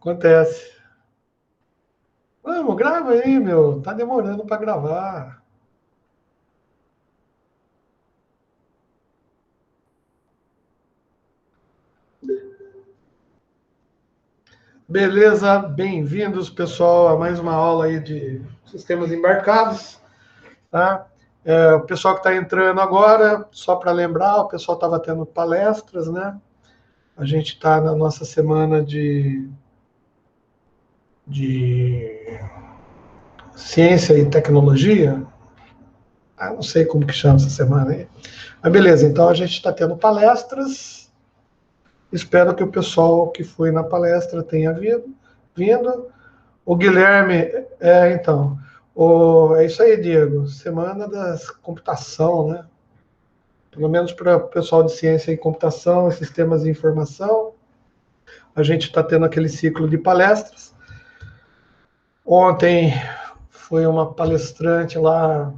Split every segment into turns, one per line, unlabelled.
Acontece. Vamos, grava aí, meu. Tá demorando para gravar. Beleza, bem-vindos, pessoal, a mais uma aula aí de sistemas embarcados, tá? O pessoal que está entrando agora, só para lembrar, o pessoal estava tendo palestras, né? A gente está na nossa semana de ciência e tecnologia. Não sei como que chama essa semana aí. Mas beleza, então a gente está tendo palestras. Espero que o pessoal que foi na palestra tenha vindo. O Guilherme, então, é isso aí, Diego. Semana da computação, né? Pelo menos para o pessoal de ciência e computação e sistemas de informação. A gente está tendo aquele ciclo de palestras. Ontem foi uma palestrante lá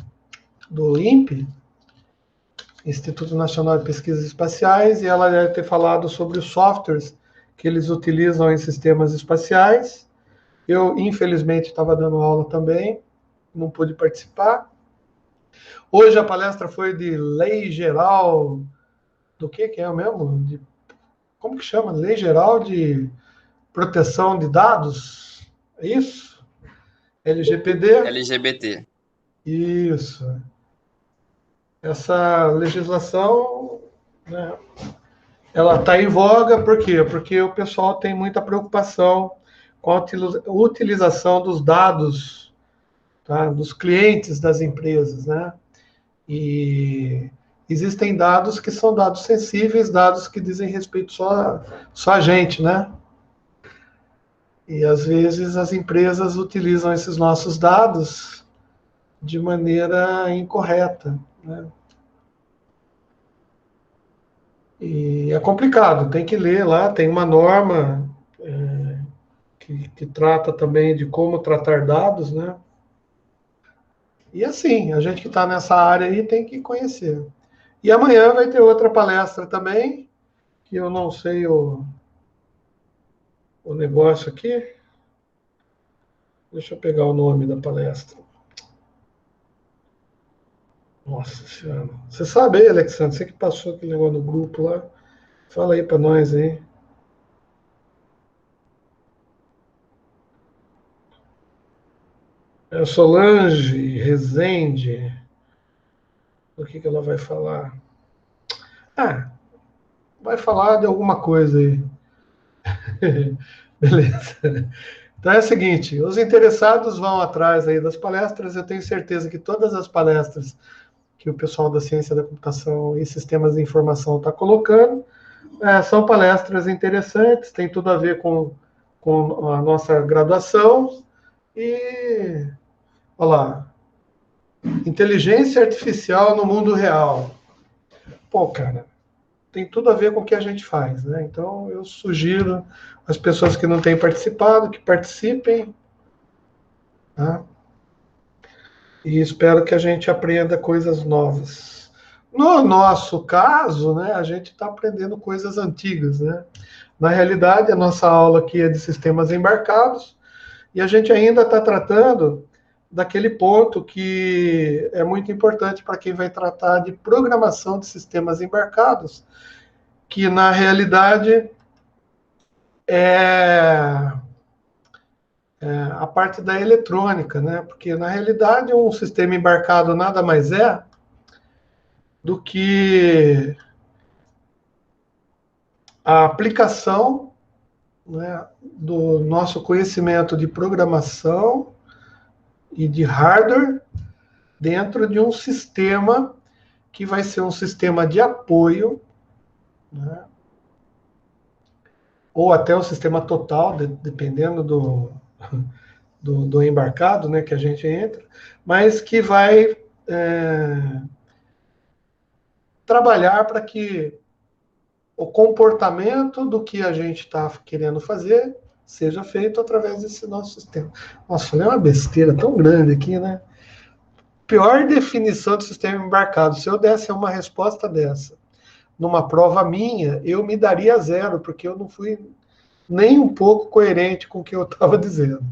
do INPE, Instituto Nacional de Pesquisas Espaciais, e ela deve ter falado sobre os softwares que eles utilizam em sistemas espaciais. Eu, infelizmente, estava dando aula também, não pude participar. Hoje a palestra foi de lei geral, do que é mesmo? Como que chama? Lei geral de proteção de dados? É isso? LGPD?
LGBT.
Isso. Essa legislação, né, ela está em voga, por quê? Porque o pessoal tem muita preocupação com a utilização dos dados, tá, dos clientes das empresas, né? E existem dados que são dados sensíveis, dados que dizem respeito só a gente, né? E às vezes as empresas utilizam esses nossos dados de maneira incorreta, né? E é complicado, tem que ler lá, tem uma norma que trata também de como tratar dados, né? E assim, a gente que está nessa área aí tem que conhecer. E amanhã vai ter outra palestra também, que eu não sei o negócio aqui. Deixa eu pegar o nome da palestra. Nossa Senhora. Você sabe aí, Alexandre, você que passou aquele negócio no grupo lá. Fala aí para nós aí. É Solange Rezende. O que ela vai falar? Ah, vai falar de alguma coisa aí. Beleza. Então é o seguinte, os interessados vão atrás aí das palestras. Eu tenho certeza que todas as palestras que o pessoal da ciência da computação e sistemas de informação está colocando são palestras interessantes, tem tudo a ver com a nossa graduação. E, olha lá, inteligência artificial no mundo real. Pô, cara, tem tudo a ver com o que a gente faz, né? Então, eu sugiro às pessoas que não têm participado, que participem, tá? E espero que a gente aprenda coisas novas. No nosso caso, né, a gente está aprendendo coisas antigas, né? Na realidade, a nossa aula aqui é de sistemas embarcados e a gente ainda está tratando daquele ponto que é muito importante para quem vai tratar de programação de sistemas embarcados, que na realidade é a parte da eletrônica, né? Porque na realidade um sistema embarcado nada mais é do que a aplicação, né, do nosso conhecimento de programação e de hardware dentro de um sistema que vai ser um sistema de apoio, né, ou até um sistema total, dependendo do embarcado, né, que a gente entra, mas que vai trabalhar para que o comportamento do que a gente está querendo fazer seja feito através desse nosso sistema. Nossa, falei uma besteira tão grande aqui, né? Pior definição de sistema embarcado. Se eu desse uma resposta dessa numa prova minha, eu me daria zero, porque eu não fui nem um pouco coerente com o que eu estava dizendo.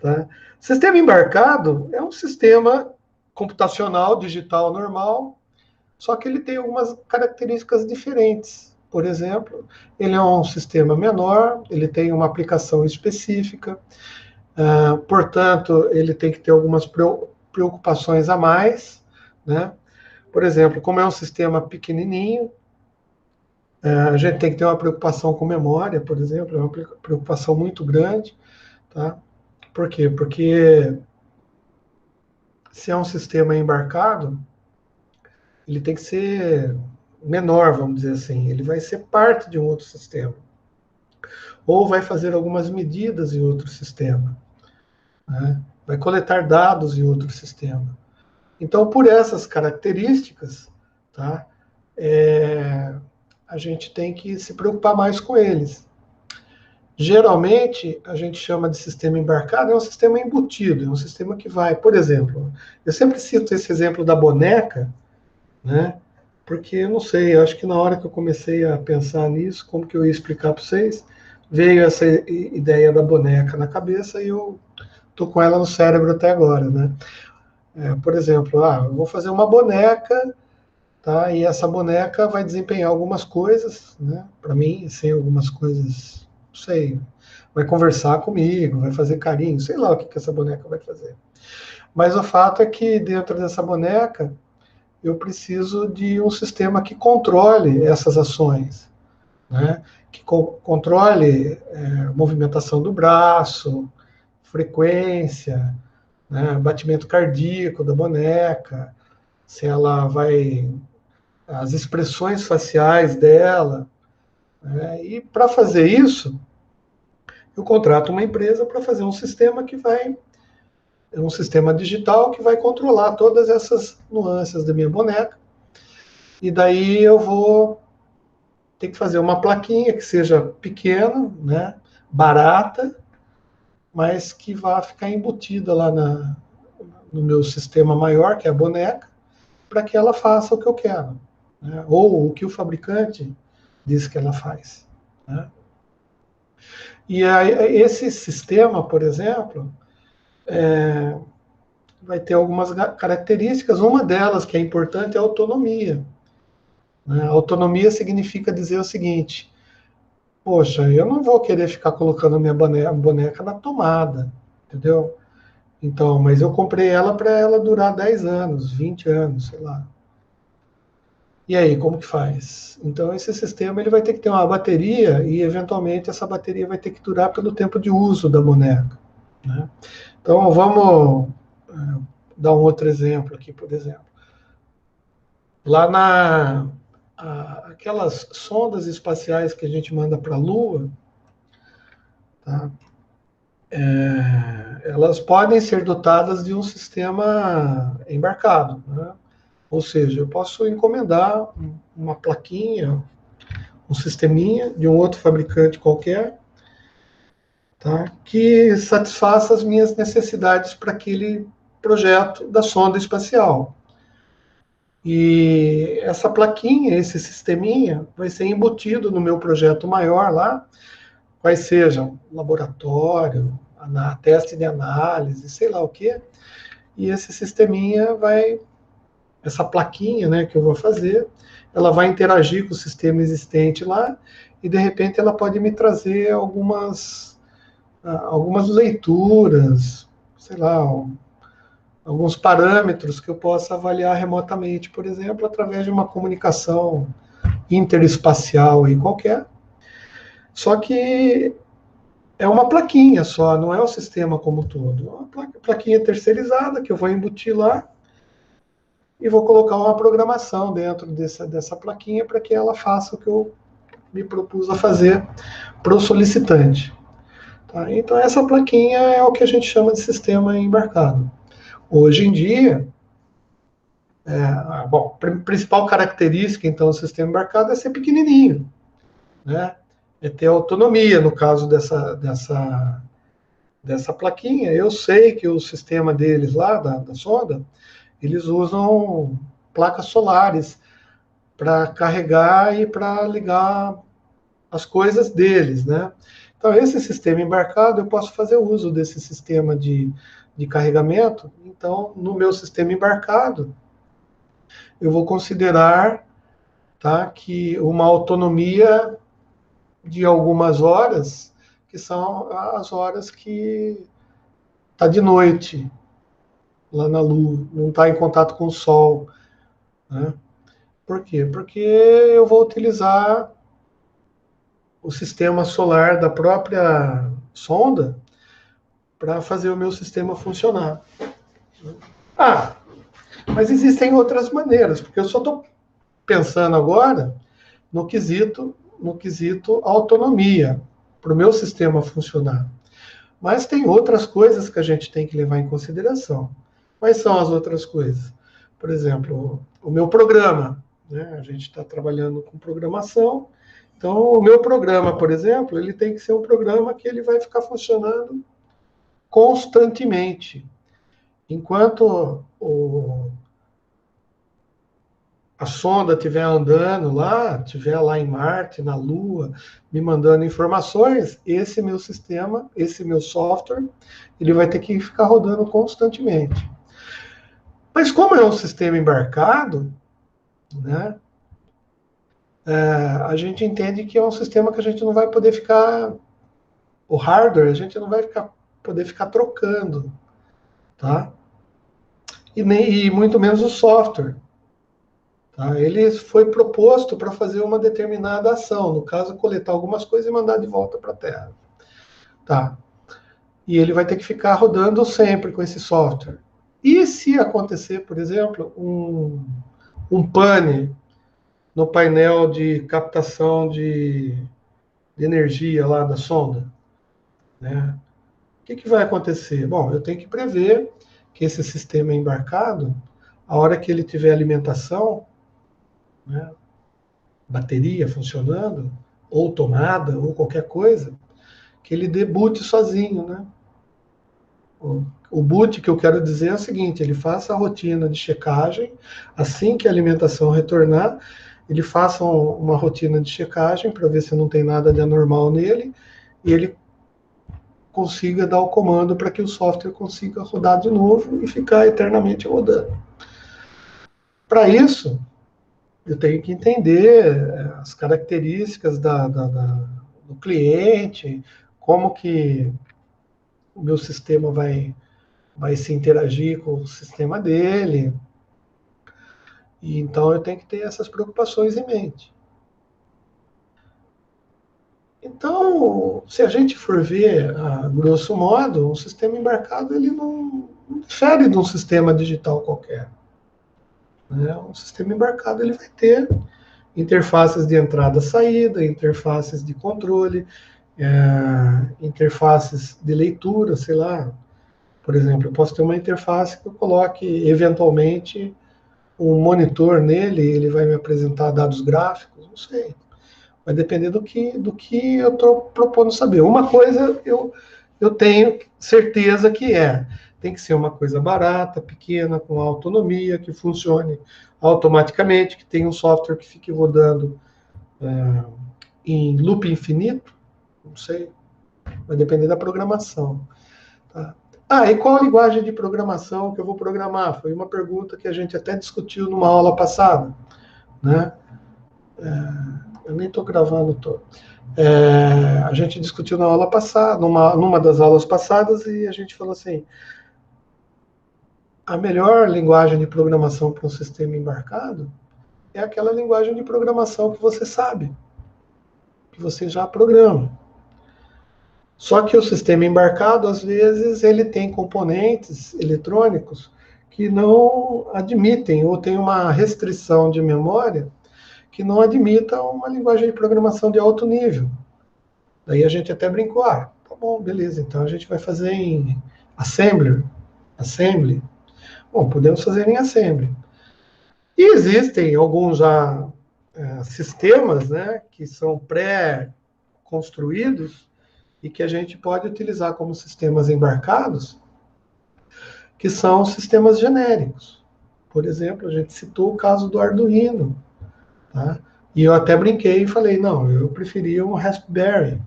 Tá? Sistema embarcado é um sistema computacional digital normal, só que ele tem algumas características diferentes. Por exemplo, ele é um sistema menor, ele tem uma aplicação específica, portanto, ele tem que ter algumas preocupações a mais, né? Por exemplo, como é um sistema pequenininho, a gente tem que ter uma preocupação com memória, por exemplo, é uma preocupação muito grande, tá? Por quê? Porque se é um sistema embarcado, ele tem que ser menor, vamos dizer assim. Ele vai ser parte de um outro sistema. Ou vai fazer algumas medidas em outro sistema. Né? Vai coletar dados em outro sistema. Então, por essas características, tá? A gente tem que se preocupar mais com eles. Geralmente, a gente chama de sistema embarcado, é um sistema embutido, é um sistema que vai, por exemplo, eu sempre cito esse exemplo da boneca, né? Porque eu não sei, eu acho que na hora que eu comecei a pensar nisso, como que eu ia explicar para vocês, veio essa ideia da boneca na cabeça e eu tô com ela no cérebro até agora, né? Por exemplo, eu vou fazer uma boneca, tá? E essa boneca vai desempenhar algumas coisas, né? Para mim, assim, algumas coisas, não sei, vai conversar comigo, vai fazer carinho, sei lá o que que essa boneca vai fazer. Mas o fato é que dentro dessa boneca eu preciso de um sistema que controle essas ações, né? Que controle movimentação do braço, frequência, né? Batimento cardíaco da boneca, se ela vai, as expressões faciais dela, né? E para fazer isso, eu contrato uma empresa para fazer um sistema que vai, um sistema digital que vai controlar todas essas nuances da minha boneca. E daí eu vou ter que fazer uma plaquinha que seja pequena, né, barata, mas que vá ficar embutida lá no meu sistema maior, que é a boneca, para que ela faça o que eu quero, né, ou o que o fabricante diz que ela faz. Né. E aí, esse sistema, por exemplo, vai ter algumas características. Uma delas, que é importante, é a autonomia. Né. A autonomia significa dizer o seguinte: poxa, eu não vou querer ficar colocando minha boneca na tomada, entendeu? Então, mas eu comprei ela para ela durar 10 anos, 20 anos, sei lá. E aí, como que faz? Então, esse sistema ele vai ter que ter uma bateria e, eventualmente, essa bateria vai ter que durar pelo tempo de uso da boneca. Né? Então, vamos dar um outro exemplo aqui, por exemplo. Lá aquelas sondas espaciais que a gente manda para a Lua, tá? Elas podem ser dotadas de um sistema embarcado, né? Ou seja, eu posso encomendar uma plaquinha, um sisteminha de um outro fabricante qualquer, tá? Que satisfaça as minhas necessidades para aquele projeto da sonda espacial. E essa plaquinha, esse sisteminha, vai ser embutido no meu projeto maior lá, quais sejam laboratório, teste de análise, sei lá o quê. E esse sisteminha vai, essa plaquinha, né, que eu vou fazer, ela vai interagir com o sistema existente lá e de repente ela pode me trazer algumas leituras, sei lá, alguns parâmetros que eu possa avaliar remotamente, por exemplo, através de uma comunicação interespacial aí qualquer. Só que é uma plaquinha só, não é o sistema como um todo. É uma plaquinha terceirizada que eu vou embutir lá e vou colocar uma programação dentro dessa plaquinha para que ela faça o que eu me propus a fazer para o solicitante. Tá? Então, essa plaquinha é o que a gente chama de sistema embarcado. Hoje em dia, a principal característica, então, do sistema embarcado é ser pequenininho, né? É ter autonomia, no caso dessa plaquinha. Eu sei que o sistema deles lá, da sonda, eles usam placas solares para carregar e para ligar as coisas deles, né? Então, esse sistema embarcado, eu posso fazer uso desse sistema de carregamento. Então, no meu sistema embarcado, eu vou considerar, tá, que uma autonomia de algumas horas, que são as horas que está de noite, lá na Lua, não está em contato com o Sol. Né? Por quê? Porque eu vou utilizar o sistema solar da própria sonda para fazer o meu sistema funcionar. Ah, mas existem outras maneiras, porque eu só estou pensando agora no quesito autonomia, para o meu sistema funcionar. Mas tem outras coisas que a gente tem que levar em consideração. Quais são as outras coisas? Por exemplo, o meu programa. Né? A gente está trabalhando com programação. Então, o meu programa, por exemplo, ele tem que ser um programa que ele vai ficar funcionando constantemente. Enquanto a sonda estiver andando lá, estiver lá em Marte, na Lua, me mandando informações, esse meu sistema, esse meu software, ele vai ter que ficar rodando constantemente. Mas como é um sistema embarcado, né, a gente entende que é um sistema que a gente não vai poder ficar, o hardware, a gente não vai poder ficar trocando, tá? E muito menos o software. Tá? Ele foi proposto para fazer uma determinada ação, no caso, coletar algumas coisas e mandar de volta para a Terra. Tá? E ele vai ter que ficar rodando sempre com esse software. E se acontecer, por exemplo, um pane no painel de captação de energia lá da sonda? Né? O que vai acontecer? Bom, eu tenho que prever que esse sistema embarcado, a hora que ele tiver alimentação, né, bateria funcionando, ou tomada, ou qualquer coisa, que ele dê boot sozinho, né? O boot que eu quero dizer é o seguinte, ele faça a rotina de checagem, assim que a alimentação retornar, ele faça uma rotina de checagem para ver se não tem nada de anormal nele, e ele consiga dar o comando para que o software consiga rodar de novo e ficar eternamente rodando. Para isso, eu tenho que entender as características do cliente, como que o meu sistema vai se interagir com o sistema dele. E então eu tenho que ter essas preocupações em mente. Então, se a gente for ver, a grosso modo, um sistema embarcado ele não difere de um sistema digital qualquer. Né? Um sistema embarcado ele vai ter interfaces de entrada-saída, interfaces de controle, interfaces de leitura, sei lá. Por exemplo, eu posso ter uma interface que eu coloque, eventualmente, um monitor nele, ele vai me apresentar dados gráficos, não sei. Vai depender do que eu estou propondo saber. Uma coisa eu tenho certeza que tem que ser uma coisa barata, pequena, com autonomia, que funcione automaticamente, que tenha um software que fique rodando em loop infinito, não sei, vai depender da programação. Tá? E qual a linguagem de programação que eu vou programar? Foi uma pergunta que a gente até discutiu numa aula passada, né? Eu nem estou gravando todo. A gente discutiu na aula passada, numa das aulas passadas, e a gente falou assim: a melhor linguagem de programação para um sistema embarcado é aquela linguagem de programação que você sabe, que você já programa. Só que o sistema embarcado, às vezes, ele tem componentes eletrônicos que não admitem, ou tem uma restrição de memória que não admita uma linguagem de programação de alto nível. Daí a gente até brincou, tá bom, beleza, então a gente vai fazer em Assembly. Bom, podemos fazer em Assembly. E existem alguns já sistemas, né, que são pré-construídos e que a gente pode utilizar como sistemas embarcados, que são sistemas genéricos. Por exemplo, a gente citou o caso do Arduino. Tá? E eu até brinquei e falei, não, eu preferia um Raspberry,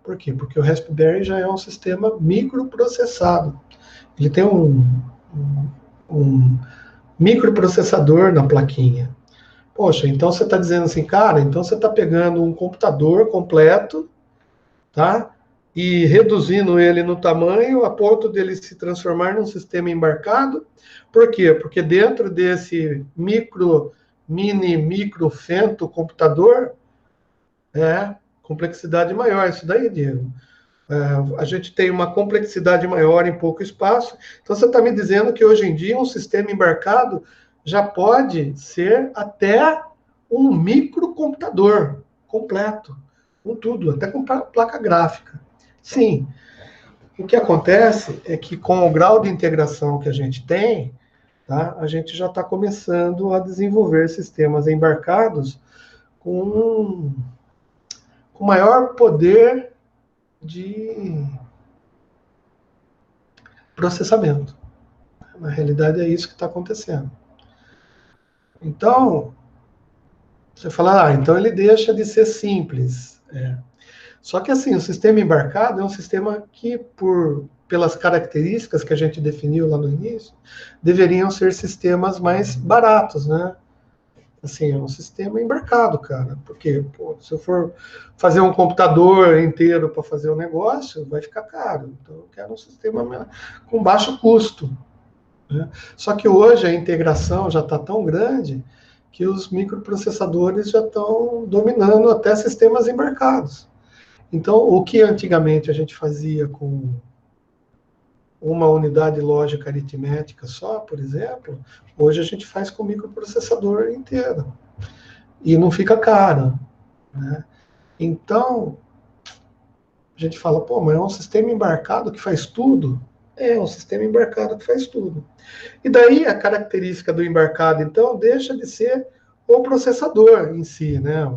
Por quê? Porque o Raspberry já é um sistema microprocessado. Ele tem um microprocessador na plaquinha. Poxa, então você está dizendo assim, cara, então você está pegando um computador completo, tá? E reduzindo ele no tamanho a ponto dele se transformar num sistema embarcado. Por quê? Porque dentro desse micro fento computador é complexidade maior. Isso daí, Diego. A gente tem uma complexidade maior em pouco espaço. Então você está me dizendo que hoje em dia um sistema embarcado já pode ser até um microcomputador completo, com tudo, até com placa gráfica. Sim, o que acontece é que com o grau de integração que a gente tem, tá, a gente já está começando a desenvolver sistemas embarcados com maior poder de processamento. Na realidade, é isso que está acontecendo. Então, você fala, então ele deixa de ser simples. Só que, assim, o sistema embarcado é um sistema que, pelas características que a gente definiu lá no início, deveriam ser sistemas mais baratos, né? Assim, é um sistema embarcado, cara. Porque, pô, se eu for fazer um computador inteiro para fazer um negócio, vai ficar caro. Então, eu quero um sistema com baixo custo. Né? Só que hoje a integração já está tão grande que os microprocessadores já estão dominando até sistemas embarcados. Então, o que antigamente a gente fazia com uma unidade lógica aritmética só, por exemplo, hoje a gente faz com o microprocessador inteiro. E não fica caro. Né? Então, a gente fala, pô, mas é um sistema embarcado que faz tudo? É um sistema embarcado que faz tudo. E daí a característica do embarcado, então, deixa de ser o processador em si, né?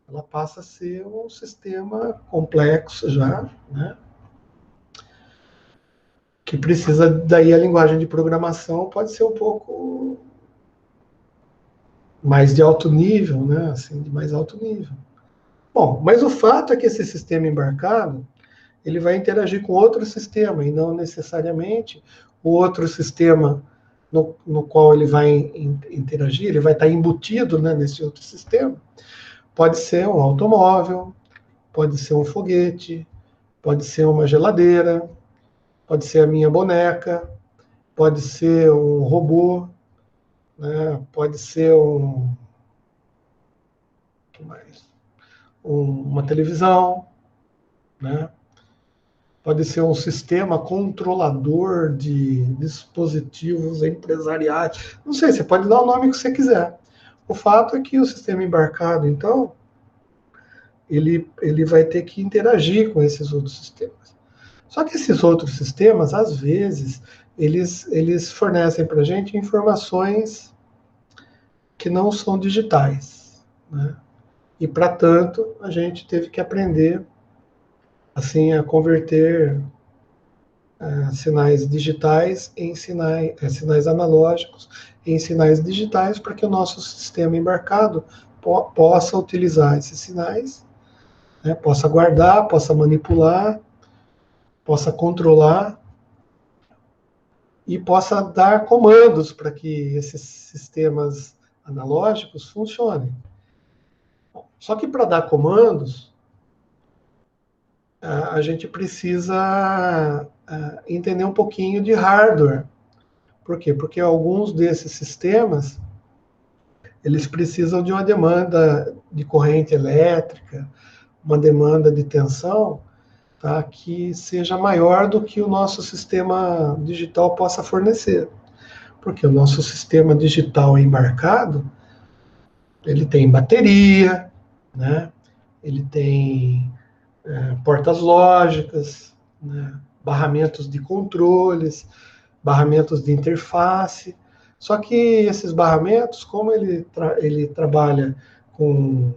Ela passa a ser um sistema complexo já, né? Que precisa, daí a linguagem de programação pode ser um pouco mais de alto nível, né? Assim, de mais alto nível. Bom, mas o fato é que esse sistema embarcado, ele vai interagir com outro sistema, e não necessariamente o outro sistema no qual ele vai interagir, ele vai estar embutido, né, nesse outro sistema. Pode ser um automóvel, pode ser um foguete, pode ser uma geladeira, pode ser a minha boneca, pode ser um robô, né, pode ser que mais? Uma televisão, né? Pode ser um sistema controlador de dispositivos empresariais. Não sei, você pode dar o nome que você quiser. O fato é que o sistema embarcado, então, ele vai ter que interagir com esses outros sistemas. Só que esses outros sistemas, às vezes, eles fornecem para a gente informações que não são digitais. Né? E, para tanto, a gente teve que aprender assim, a converter sinais digitais em sinais analógicos em sinais digitais para que o nosso sistema embarcado possa utilizar esses sinais, né, possa guardar, possa manipular, possa controlar e possa dar comandos para que esses sistemas analógicos funcionem. Só que para dar comandos, a gente precisa entender um pouquinho de hardware. Por quê? Porque alguns desses sistemas, eles precisam de uma demanda de corrente elétrica, uma demanda de tensão, tá, que seja maior do que o nosso sistema digital possa fornecer. Porque o nosso sistema digital embarcado, ele tem bateria, né? Ele tem portas lógicas, né? Barramentos de controles, barramentos de interface. Só que esses barramentos, como ele trabalha com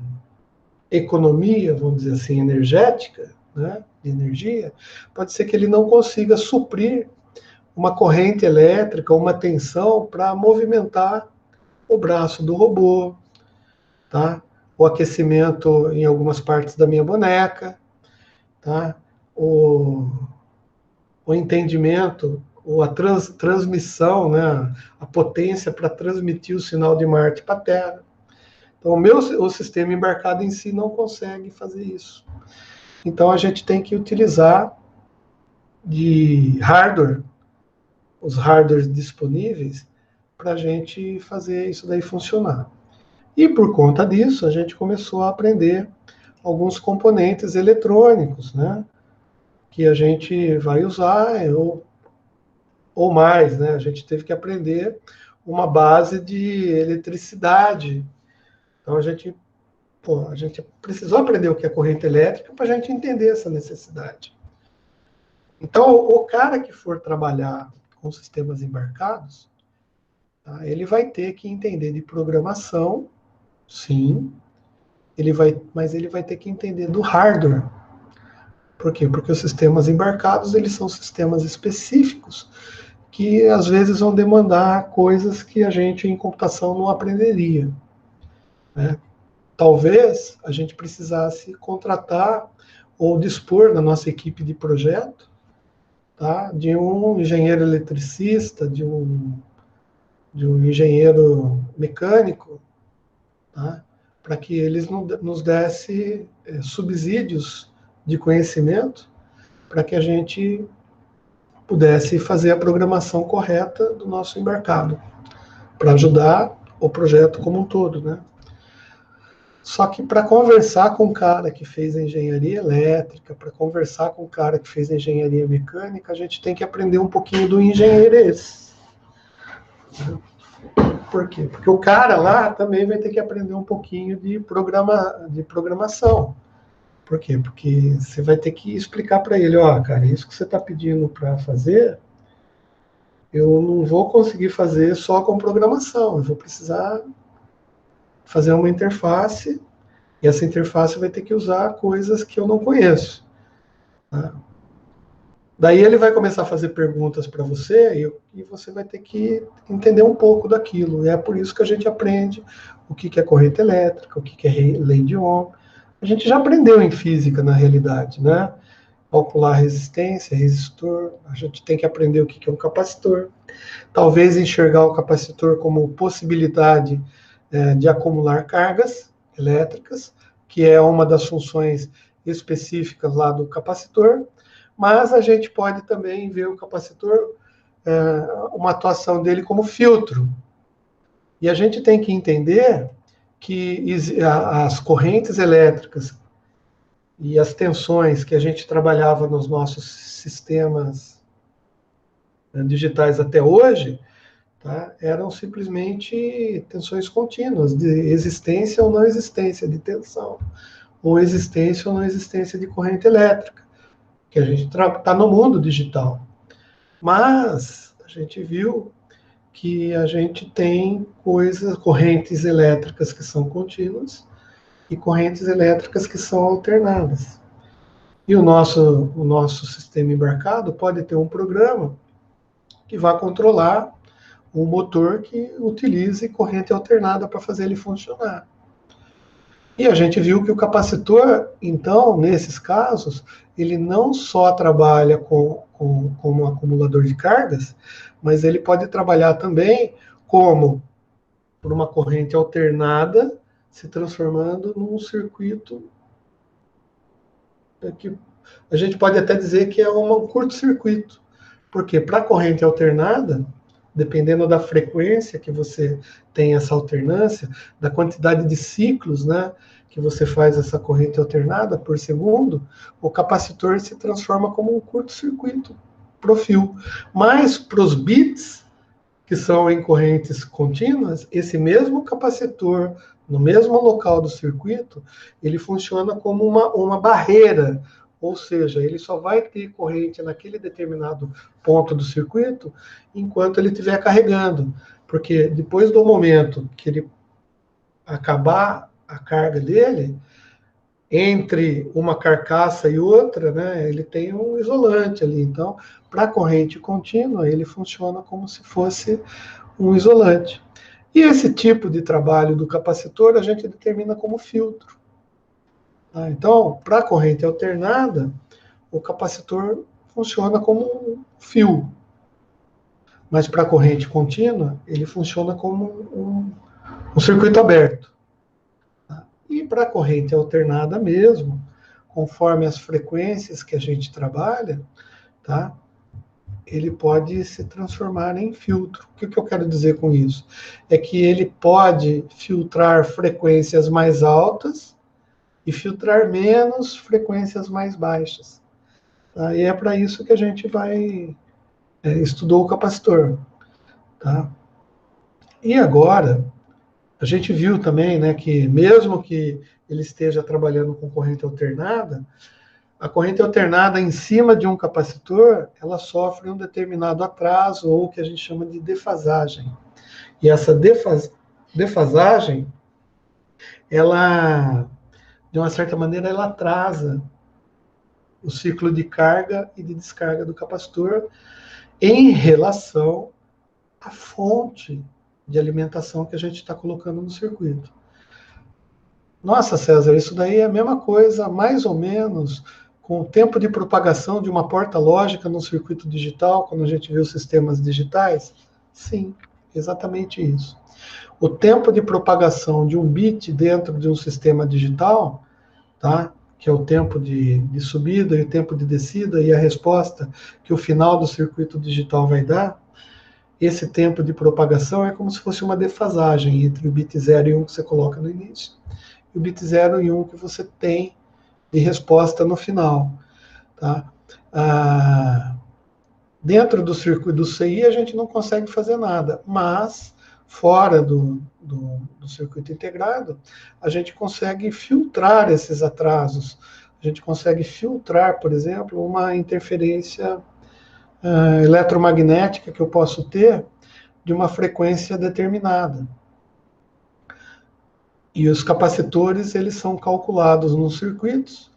economia, vamos dizer assim, energética, né, de energia, pode ser que ele não consiga suprir uma corrente elétrica, uma tensão para movimentar o braço do robô, tá? O aquecimento em algumas partes da minha boneca. tá? O entendimento, ou a transmissão, né? A potência para transmitir o sinal de Marte para a Terra. Então, o sistema embarcado em si não consegue fazer isso. Então, a gente tem que utilizar de hardware, os hardwares disponíveis, para a gente fazer isso daí funcionar. E por conta disso, a gente começou a aprender alguns componentes eletrônicos, né? Que a gente vai usar, ou mais, né? A gente teve que aprender uma base de eletricidade. Então, a gente precisou aprender o que é corrente elétrica para a gente entender essa necessidade. Então, o cara que for trabalhar com sistemas embarcados, tá, ele vai ter que entender de programação, sim, mas ele vai ter que entender do hardware. Por quê? Porque os sistemas embarcados, eles são sistemas específicos que às vezes vão demandar coisas que a gente em computação não aprenderia, né? Talvez a gente precisasse contratar ou dispor na nossa equipe de projeto, tá, de um engenheiro eletricista, de um engenheiro mecânico, tá, para que eles nos dessem subsídios de conhecimento para que a gente pudesse fazer a programação correta do nosso embarcado, para ajudar o projeto como um todo, né? Só que para conversar com o cara que fez engenharia elétrica, para conversar com o cara que fez engenharia mecânica, a gente tem que aprender um pouquinho do engenheirês. Por quê? Porque o cara lá também vai ter que aprender um pouquinho de programação. Por quê? Porque você vai ter que explicar para ele, ó, cara, isso que você está pedindo para fazer, eu não vou conseguir fazer só com programação, eu vou precisar fazer uma interface, e essa interface vai ter que usar coisas que eu não conheço. Tá? Daí ele vai começar a fazer perguntas para você e você vai ter que entender um pouco daquilo. E é por isso que a gente aprende o que é corrente elétrica, o que é lei de Ohm. A gente já aprendeu em física, na realidade, né? Calcular resistência, resistor. A gente tem que aprender o que é um capacitor. Talvez enxergar o capacitor como possibilidade de acumular cargas elétricas, que é uma das funções específicas lá do capacitor. Mas a gente pode também ver o capacitor, uma atuação dele como filtro. E a gente tem que entender que as correntes elétricas e as tensões que a gente trabalhava nos nossos sistemas digitais até hoje, tá, eram simplesmente tensões contínuas, de existência ou não existência de tensão, ou existência ou não existência de corrente elétrica, que a gente está no mundo digital. Mas a gente viu que a gente tem correntes elétricas que são contínuas e correntes elétricas que são alternadas. E o nosso sistema embarcado pode ter um programa que vai controlar um motor que utilize corrente alternada para fazer ele funcionar. E a gente viu que o capacitor, então, nesses casos, ele não só trabalha como um acumulador de cargas, mas ele pode trabalhar também como por uma corrente alternada, se transformando num circuito que a gente pode até dizer que é um curto-circuito. Porque para a corrente alternada, dependendo da frequência que você tem essa alternância, da quantidade de ciclos, né, que você faz essa corrente alternada por segundo, o capacitor se transforma como um curto-circuito pro fio. Mas para os bits, que são em correntes contínuas, esse mesmo capacitor, no mesmo local do circuito, ele funciona como uma barreira, ou seja, ele só vai ter corrente naquele determinado ponto do circuito enquanto ele estiver carregando. Porque depois do momento que ele acabar a carga dele, entre uma carcaça e outra, né, ele tem um isolante ali. Então, para a corrente contínua, ele funciona como se fosse um isolante. E esse tipo de trabalho do capacitor a gente determina como filtro. Tá? Então, para a corrente alternada, o capacitor funciona como um fio. Mas para a corrente contínua, ele funciona como um circuito aberto. Tá? E para a corrente alternada mesmo, conforme as frequências que a gente trabalha, tá? Ele pode se transformar em filtro. O que eu quero dizer com isso? É que ele pode filtrar frequências mais altas e filtrar menos frequências mais baixas. Tá? E é para isso que a gente estudou o capacitor. Tá? E agora, a gente viu também, né, que mesmo que ele esteja trabalhando com corrente alternada, a corrente alternada em cima de um capacitor, ela sofre um determinado atraso, ou o que a gente chama de defasagem. E essa defasagem, ela, de uma certa maneira, ela atrasa o ciclo de carga e de descarga do capacitor em relação à fonte de alimentação que a gente está colocando no circuito. Nossa, César, isso daí é a mesma coisa, mais ou menos, com o tempo de propagação de uma porta lógica no circuito digital, quando a gente vê os sistemas digitais? Sim, exatamente isso. O tempo de propagação de um bit dentro de um sistema digital, tá? Que é o tempo de subida e o tempo de descida, e a resposta que o final do circuito digital vai dar, esse tempo de propagação é como se fosse uma defasagem entre o bit 0 e 1 que você coloca no início, e o bit 0 e 1 que você tem de resposta no final. Tá? Dentro do circuito do CI a gente não consegue fazer nada, mas fora do circuito integrado, a gente consegue filtrar esses atrasos. A gente consegue filtrar, por exemplo, uma interferência eletromagnética que eu posso ter de uma frequência determinada. E os capacitores, eles são calculados nos circuitos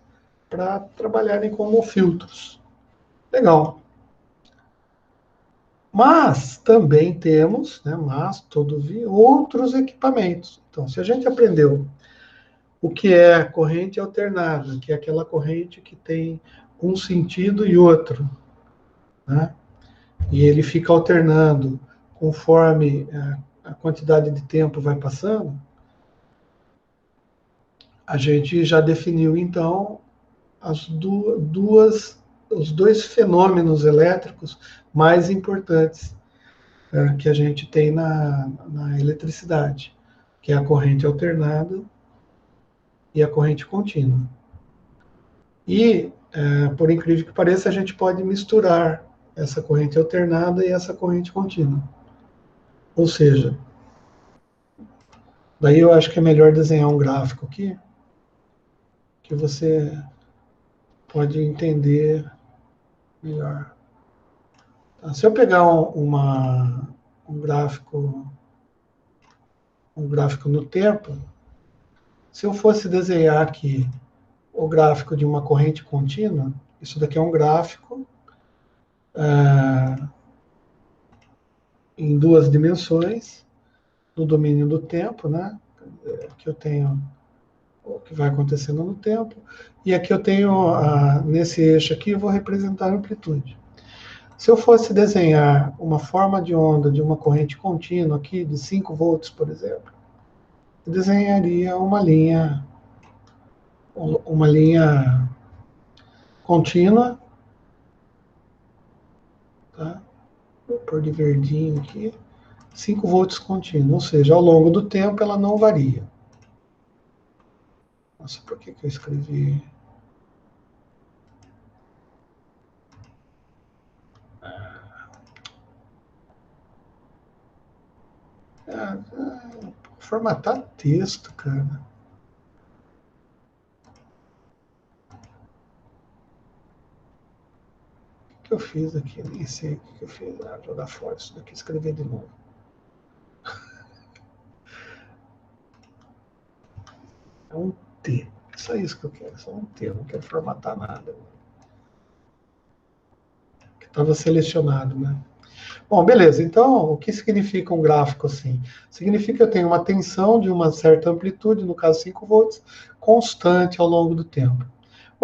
para trabalharem como filtros. Legal. Mas também temos, né, outros equipamentos. Então, se a gente aprendeu o que é corrente alternada, que é aquela corrente que tem um sentido e outro, né, e ele fica alternando conforme a quantidade de tempo vai passando, a gente já definiu, então, os dois fenômenos elétricos mais importantes que a gente tem na eletricidade, que é a corrente alternada e a corrente contínua. E, por incrível que pareça, a gente pode misturar essa corrente alternada e essa corrente contínua. Ou seja, daí eu acho que é melhor desenhar um gráfico aqui, que você pode entender melhor. Tá? Se eu pegar um gráfico no tempo, se eu fosse desenhar aqui o gráfico de uma corrente contínua, isso daqui é um gráfico em duas dimensões, no domínio do tempo, né? Que eu tenho o que vai acontecendo no tempo, e aqui eu tenho, nesse eixo aqui, eu vou representar a amplitude. Se eu fosse desenhar uma forma de onda de uma corrente contínua aqui, de 5 volts, por exemplo, eu desenharia uma linha contínua, tá? Vou pôr de verdinho aqui, 5 volts contínuo, ou seja, ao longo do tempo ela não varia. Nossa, por que eu escrevi? Formatar texto, cara. O que eu fiz aqui? Nem sei o que eu fiz. Jogar fora isso daqui, escrever de novo. É um T. Só isso que eu quero, só um T. Eu não quero formatar nada. Que estava selecionado, né? Bom, beleza. Então, o que significa um gráfico assim? Significa que eu tenho uma tensão de uma certa amplitude, no caso 5 volts, constante ao longo do tempo.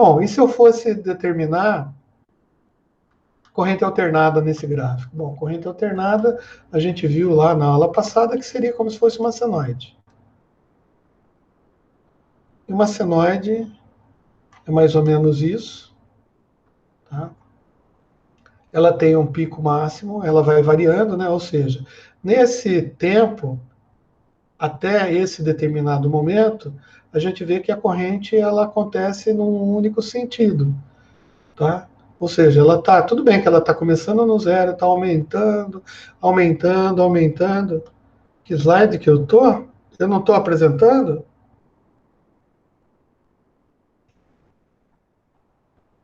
Bom, e se eu fosse determinar corrente alternada nesse gráfico? Bom, corrente alternada, a gente viu lá na aula passada que seria como se fosse uma senoide. E uma senoide é mais ou menos isso, tá? Ela tem um pico máximo, ela vai variando, né? Ou seja, nesse tempo, até esse determinado momento, a gente vê que a corrente ela acontece num único sentido, tá? Ou seja, ela tá, tudo bem que ela está começando no zero, está aumentando, aumentando, aumentando. Que slide que eu tô? Eu não estou apresentando?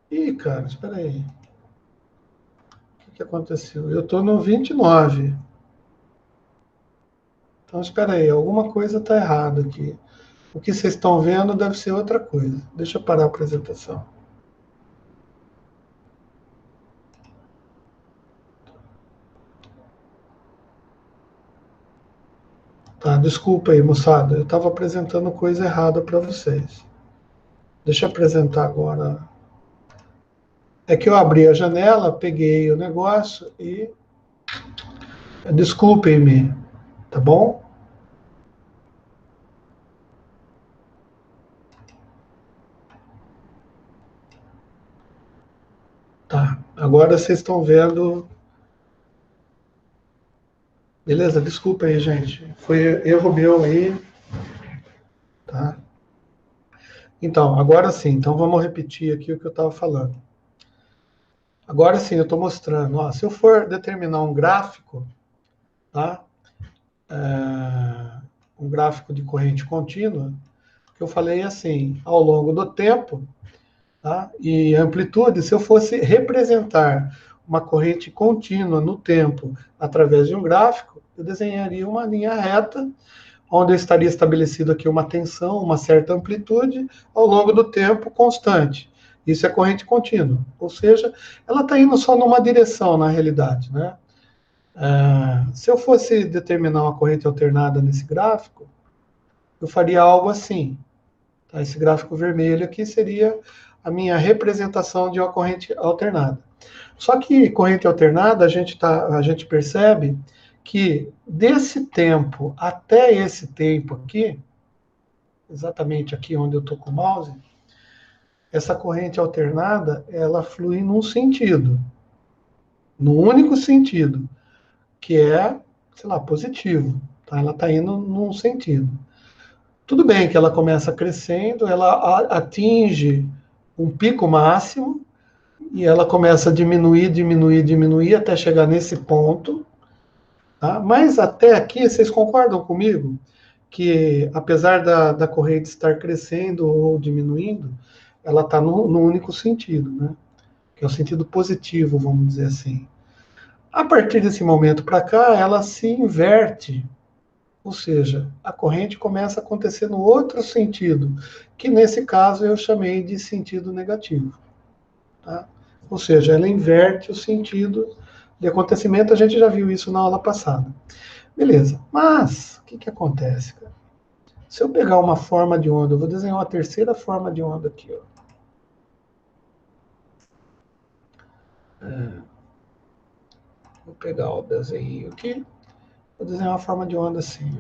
Ih, cara, espera aí. O que aconteceu? Eu estou no 29. Então, espera aí, alguma coisa está errada aqui. O que vocês estão vendo deve ser outra coisa. Deixa eu parar a apresentação. Tá, desculpa aí, moçada. Eu estava apresentando coisa errada para vocês. Deixa eu apresentar agora. É que eu abri a janela, peguei o negócio e. Desculpem-me, tá bom? Tá. Agora vocês estão vendo. Beleza? Desculpa aí, gente. Foi erro meu aí, tá? Então, agora sim. Então vamos repetir aqui o que eu estava falando. Agora sim, eu estou mostrando. Ó, se eu for determinar um gráfico, tá? Um gráfico de corrente contínua, que eu falei assim, ao longo do tempo, tá? E amplitude, se eu fosse representar uma corrente contínua no tempo através de um gráfico, eu desenharia uma linha reta, onde estaria estabelecido aqui uma tensão, uma certa amplitude, ao longo do tempo constante. Isso é corrente contínua, ou seja, ela está indo só numa direção, na realidade, né? Se eu fosse determinar uma corrente alternada nesse gráfico, eu faria algo assim. Tá? Esse gráfico vermelho aqui seria a minha representação de uma corrente alternada. Só que corrente alternada, a gente percebe que desse tempo até esse tempo aqui, exatamente aqui onde eu estou com o mouse, essa corrente alternada, ela flui num sentido, num único sentido, que é, sei lá, positivo. Tá? Ela está indo num sentido. Tudo bem que ela começa crescendo, ela atinge um pico máximo e ela começa a diminuir, diminuir, diminuir até chegar nesse ponto. Tá? Mas até aqui, vocês concordam comigo que, apesar da corrente estar crescendo ou diminuindo, ela está no único sentido, né? Que é o sentido positivo, vamos dizer assim. A partir desse momento para cá, ela se inverte. Ou seja, a corrente começa a acontecer no outro sentido, que nesse caso eu chamei de sentido negativo. Tá? Ou seja, ela inverte o sentido de acontecimento, a gente já viu isso na aula passada. Beleza, mas o que acontece? Cara? Se eu pegar uma forma de onda, eu vou desenhar uma terceira forma de onda aqui. Ó. Vou pegar o desenho aqui, vou desenhar uma forma de onda assim.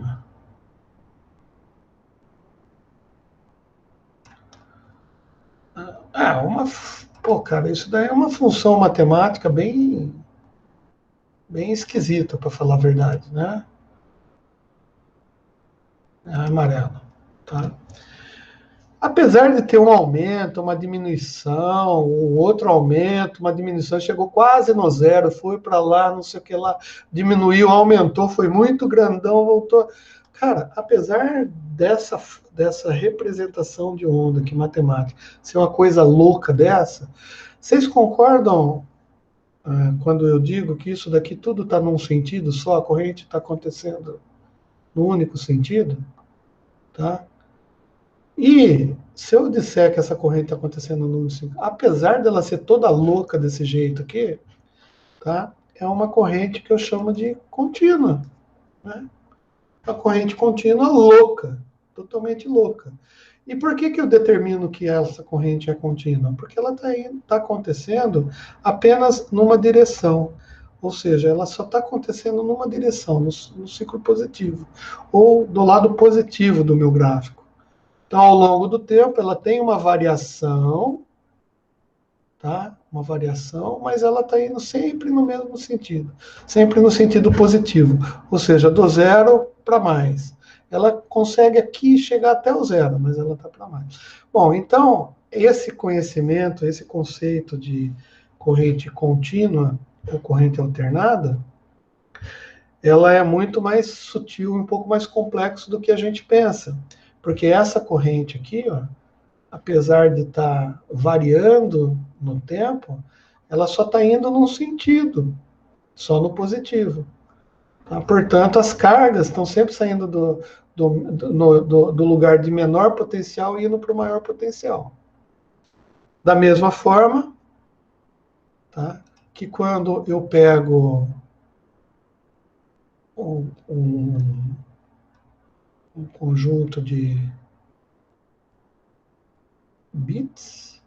Ó. Pô, cara, isso daí é uma função matemática bem esquisita, para falar a verdade, né? É amarelo, tá? Apesar de ter um aumento, uma diminuição, um outro aumento, uma diminuição, chegou quase no zero, foi para lá, não sei o que lá, diminuiu, aumentou, foi muito grandão, voltou. Cara, apesar dessa representação de onda que matemática ser uma coisa louca dessa, vocês concordam quando eu digo que isso daqui tudo está num sentido só, a corrente está acontecendo no único sentido, tá? E se eu disser que essa corrente está acontecendo no único sentido, apesar dela ser toda louca desse jeito aqui, tá? É uma corrente que eu chamo de contínua, né? Uma corrente contínua louca, totalmente louca. E por que eu determino que essa corrente é contínua? Porque ela está acontecendo apenas numa direção. Ou seja, ela só está acontecendo numa direção, no ciclo positivo, ou do lado positivo do meu gráfico. Então, ao longo do tempo, ela tem uma variação, tá? Uma variação, mas ela está indo sempre no mesmo sentido, sempre no sentido positivo, ou seja, do zero para mais. Ela consegue aqui chegar até o zero, mas ela está para mais. Bom, então, esse conhecimento, esse conceito de corrente contínua ou corrente alternada, ela é muito mais sutil, um pouco mais complexo do que a gente pensa. Porque essa corrente aqui, ó, apesar de estar variando no tempo, ela só está indo num sentido, só no positivo. Tá? Portanto, as cargas estão sempre saindo do lugar de menor potencial e indo para o maior potencial. Da mesma forma, tá? Que quando eu pego um conjunto de bits,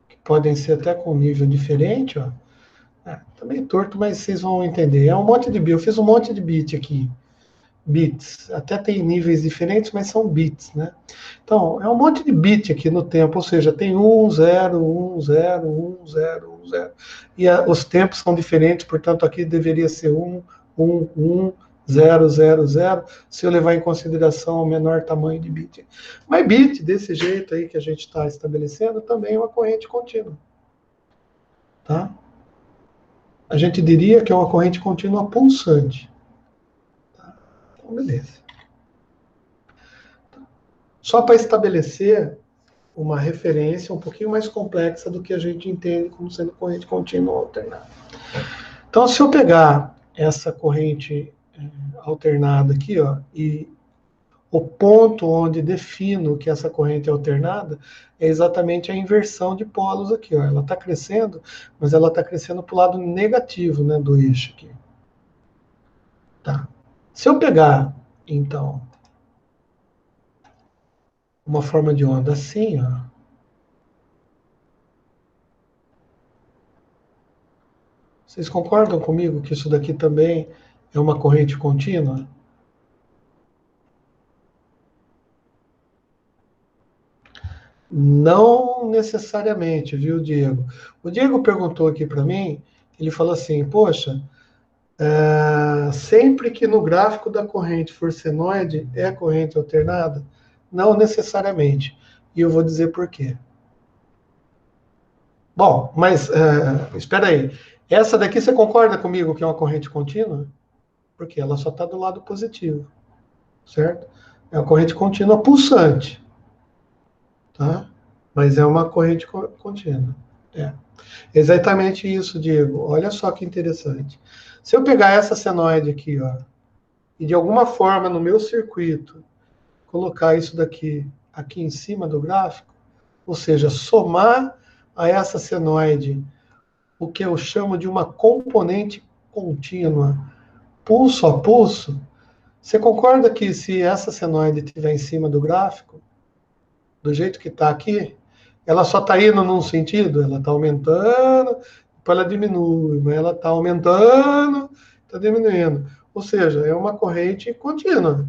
que podem ser até com nível diferente, ó. Tá meio torto, mas vocês vão entender. É um monte de bit. Eu fiz um monte de bit aqui. Bits. Até tem níveis diferentes, mas são bits, né? Então, é um monte de bit aqui no tempo, ou seja, tem 1, 0, 1, 0, 1, 0, 1, 0. E os tempos são diferentes, portanto, aqui deveria ser 1, 1, 1, 0, 0, 0, se eu levar em consideração o menor tamanho de bit. Mas bit, desse jeito aí que a gente está estabelecendo, também é uma corrente contínua. Tá? A gente diria que é uma corrente contínua pulsante. Tá? Então, beleza. Só para estabelecer uma referência um pouquinho mais complexa do que a gente entende como sendo corrente contínua ou alternada. Então, se eu pegar essa corrente alternada aqui, ó, e o ponto onde defino que essa corrente é alternada é exatamente a inversão de polos aqui, ó. Ela está crescendo, mas ela está crescendo para o lado negativo, né, do eixo aqui. Tá. Se eu pegar, então, uma forma de onda assim, ó, vocês concordam comigo que isso daqui também é uma corrente contínua? Não necessariamente, viu, Diego? O Diego perguntou aqui para mim, ele falou assim, poxa, sempre que no gráfico da corrente for senoide, é corrente alternada? Não necessariamente. E eu vou dizer por quê. Bom, mas espera aí. Essa daqui você concorda comigo que é uma corrente contínua? Porque ela só está do lado positivo, certo? É uma corrente contínua pulsante, tá? Mas é uma corrente contínua. É. Exatamente isso, Diego. Olha só que interessante. Se eu pegar essa senoide aqui, ó, e de alguma forma no meu circuito colocar isso daqui aqui em cima do gráfico, ou seja, somar a essa senoide o que eu chamo de uma componente contínua, pulso a pulso, você concorda que se essa senoide estiver em cima do gráfico, do jeito que está aqui, ela só está indo num sentido, ela está aumentando, depois ela diminui, mas ela está aumentando, está diminuindo. Ou seja, é uma corrente contínua.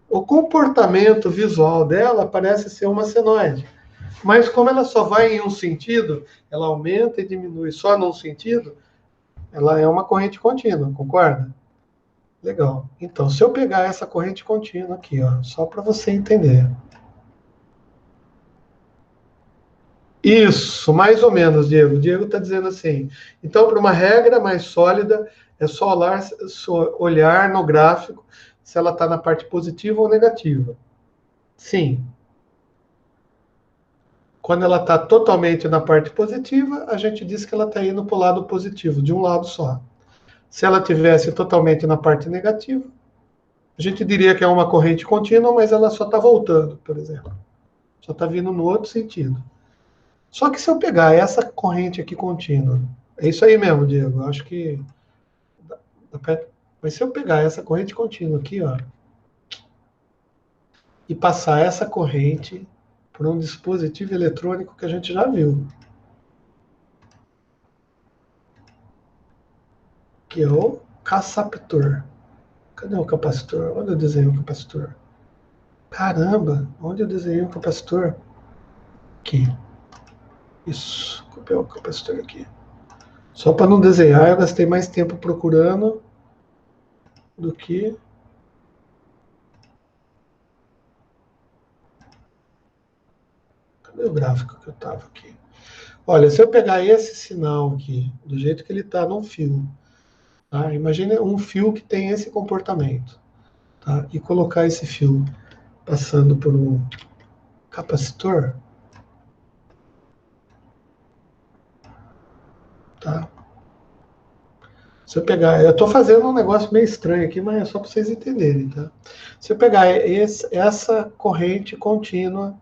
O comportamento visual dela parece ser uma senoide. Mas como ela só vai em um sentido, ela aumenta e diminui só num sentido, ela é uma corrente contínua, concorda? Legal. Então, se eu pegar essa corrente contínua aqui, ó, só para você entender. Isso, mais ou menos, Diego. O Diego está dizendo assim. Então, para uma regra mais sólida, é só olhar no gráfico se ela está na parte positiva ou negativa. Sim. Quando ela está totalmente na parte positiva, a gente diz que ela está indo para o lado positivo, de um lado só. Se ela tivesse totalmente na parte negativa, a gente diria que é uma corrente contínua, mas ela só está voltando, por exemplo. Só está vindo no outro sentido. Só que se eu pegar essa corrente aqui contínua, é isso aí mesmo, Diego. Eu acho que Mas se eu pegar essa corrente contínua aqui, ó, e passar essa corrente por um dispositivo eletrônico que a gente já viu, que é o capacitor. Cadê o capacitor? Onde eu desenhei o capacitor? Caramba, onde eu desenhei o capacitor? Aqui. Isso, copiar o capacitor aqui. Só para não desenhar, eu gastei mais tempo procurando do que... Cadê o gráfico que eu estava aqui? Olha, se eu pegar esse sinal aqui, do jeito que ele está num fio, tá? Imagine um fio que tem esse comportamento, tá? E colocar esse fio passando por um capacitor, tá? Se eu pegar, eu estou fazendo um negócio meio estranho aqui, mas é só para vocês entenderem, tá? Se eu pegar essa corrente contínua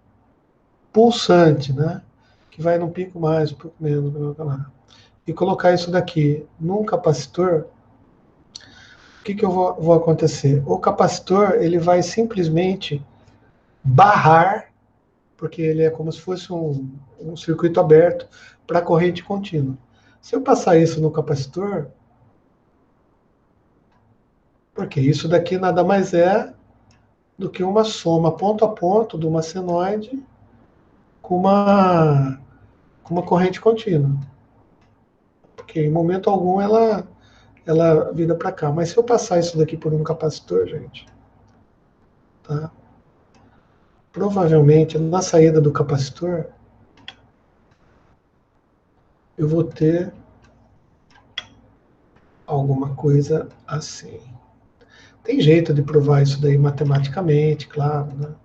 pulsante, né? Que vai num pico mais, um pouco menos, e colocar isso daqui num capacitor, o que vou acontecer? O capacitor ele vai simplesmente barrar, porque ele é como se fosse um circuito aberto para corrente contínua. Se eu passar isso no capacitor, porque isso daqui nada mais é do que uma soma ponto a ponto de uma senoide com uma corrente contínua. Porque em momento algum ela vira para cá. Mas se eu passar isso daqui por um capacitor, gente, tá? Provavelmente na saída do capacitor eu vou ter alguma coisa assim. Tem jeito de provar isso daí matematicamente, claro, né?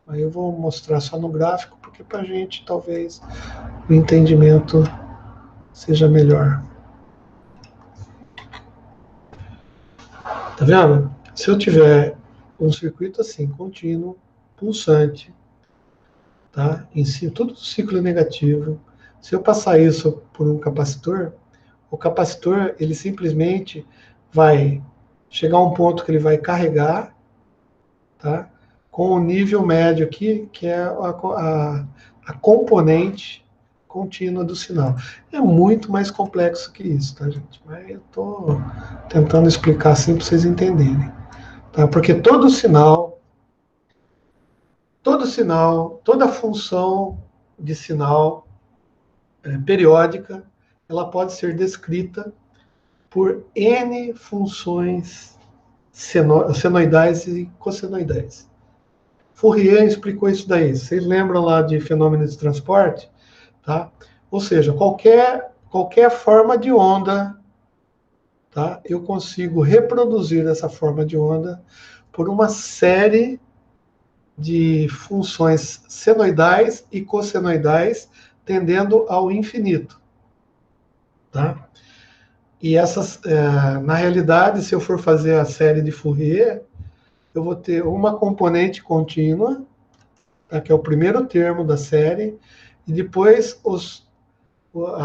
Aí eu vou mostrar só no gráfico, porque para a gente talvez o entendimento seja melhor. Tá vendo? Se eu tiver um circuito assim, contínuo, pulsante, tá? Em si, tudo ciclo negativo. Se eu passar isso por um capacitor, o capacitor ele simplesmente vai chegar a um ponto que ele vai carregar, tá? Com o nível médio aqui, que é a componente contínua do sinal. É muito mais complexo que isso, tá, gente? Mas eu estou tentando explicar assim para vocês entenderem. Tá? Porque todo sinal, toda função de sinal periódica, ela pode ser descrita por N funções senoidais e cossenoidais. Fourier explicou isso daí. Vocês lembram lá de fenômenos de transporte? Tá? Ou seja, qualquer forma de onda, tá? Eu consigo reproduzir essa forma de onda por uma série de funções senoidais e cossenoidais tendendo ao infinito. Tá? E essas, na realidade, se eu for fazer a série de Fourier, eu vou ter uma componente contínua, tá, que é o primeiro termo da série, e depois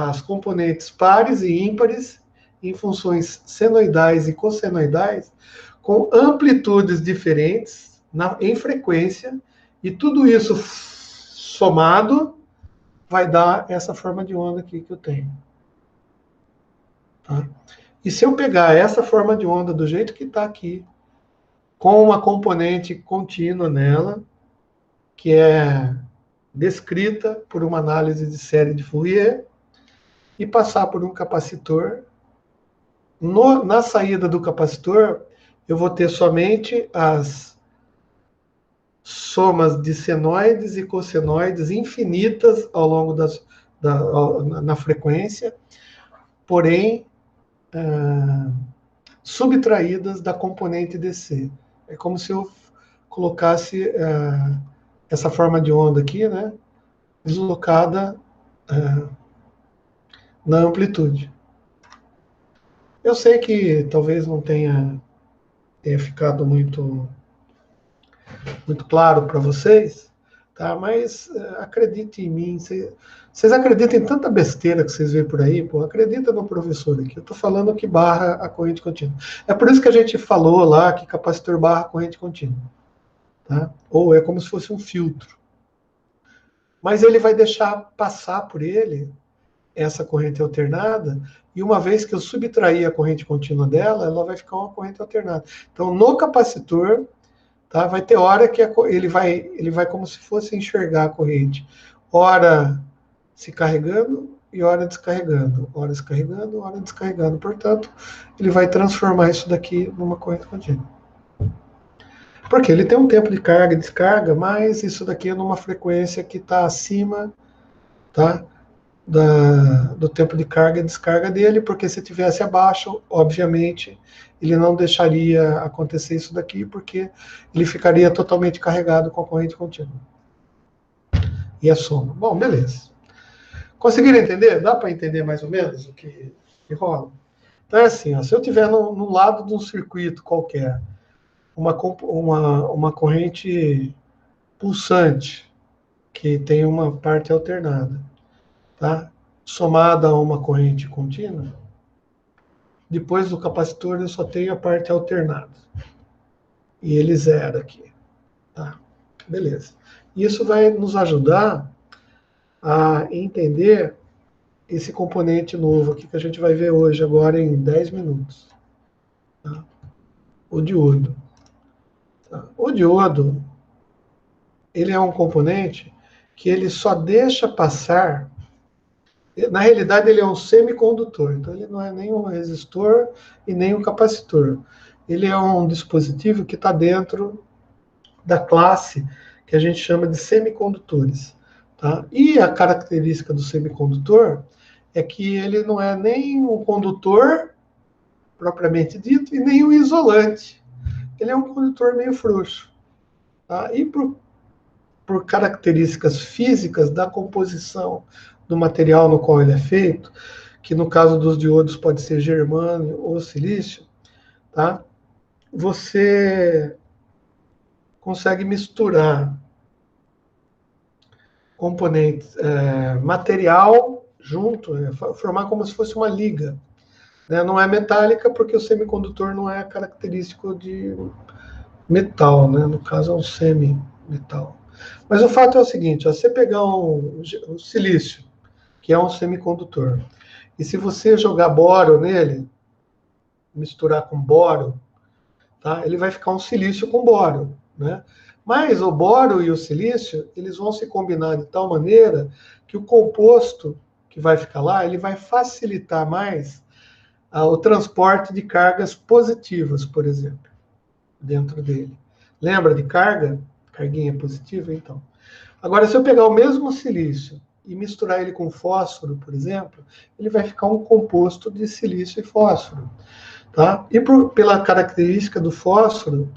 as componentes pares e ímpares em funções senoidais e cossenoidais com amplitudes diferentes em frequência, e tudo isso somado vai dar essa forma de onda aqui que eu tenho. Tá? E se eu pegar essa forma de onda do jeito que está aqui, com uma componente contínua nela, que é descrita por uma análise de série de Fourier, e passar por um capacitor, na saída do capacitor, eu vou ter somente as somas de senoides e cossenoides infinitas ao longo na frequência, porém subtraídas da componente DC. É como se eu colocasse essa forma de onda aqui, né, deslocada na amplitude. Eu sei que talvez não tenha ficado muito claro para vocês, tá? Mas acredite em mim, vocês acreditam em tanta besteira que vocês veem por aí, pô, acredita no professor aqui, eu estou falando que barra a corrente contínua. É por isso que a gente falou lá que capacitor barra a corrente contínua, tá? Ou é como se fosse um filtro. Mas ele vai deixar passar por ele essa corrente alternada, e uma vez que eu subtrair a corrente contínua dela, ela vai ficar uma corrente alternada. Então, no capacitor, tá, vai ter hora que ele vai como se fosse enxergar a corrente. Ora se carregando e ora descarregando. Ora se carregando, ora descarregando. Portanto, ele vai transformar isso daqui numa corrente contínua. Porque ele tem um tempo de carga e descarga, mas isso daqui é numa frequência que está acima, tá, do tempo de carga e descarga dele, porque se tivesse abaixo, obviamente, ele não deixaria acontecer isso daqui, porque ele ficaria totalmente carregado com a corrente contínua. E a soma. Bom, beleza. Conseguiram entender? Dá para entender mais ou menos o que rola? Então é assim, ó, se eu tiver no lado de um circuito qualquer, uma corrente pulsante, que tem uma parte alternada, tá? Somada a uma corrente contínua, depois do capacitor eu só tenho a parte alternada. E ele zera aqui. Tá? Beleza. Isso vai nos ajudar a entender esse componente novo aqui que a gente vai ver hoje, agora em 10 minutos. Tá? O diodo. Tá? O diodo, ele é um componente que ele só deixa passar. Na realidade, ele é um semicondutor, então ele não é nem um resistor e nem um capacitor. Ele é um dispositivo que está dentro da classe que a gente chama de semicondutores. Tá? E a característica do semicondutor é que ele não é nem um condutor, propriamente dito, e nem um isolante. Ele é um condutor meio frouxo. Tá? E por características físicas da composição do material no qual ele é feito, que no caso dos diodos pode ser germânio ou silício, tá? Você consegue misturar componentes, material junto, formar como se fosse uma liga. Né? Não é metálica porque o semicondutor não é característico de metal, né? No caso é um semi-metal. Mas o fato é o seguinte, ó, você pegar um silício, que é um semicondutor, e se você jogar boro nele, misturar com boro, tá? Ele vai ficar um silício com boro, né? Mas o boro e o silício, eles vão se combinar de tal maneira que o composto que vai ficar lá, ele vai facilitar mais o transporte de cargas positivas, por exemplo, dentro dele. Lembra de carga? Carguinha positiva, então. Agora, se eu pegar o mesmo silício e misturar ele com fósforo, por exemplo, ele vai ficar um composto de silício e fósforo. Tá? E pela característica do fósforo,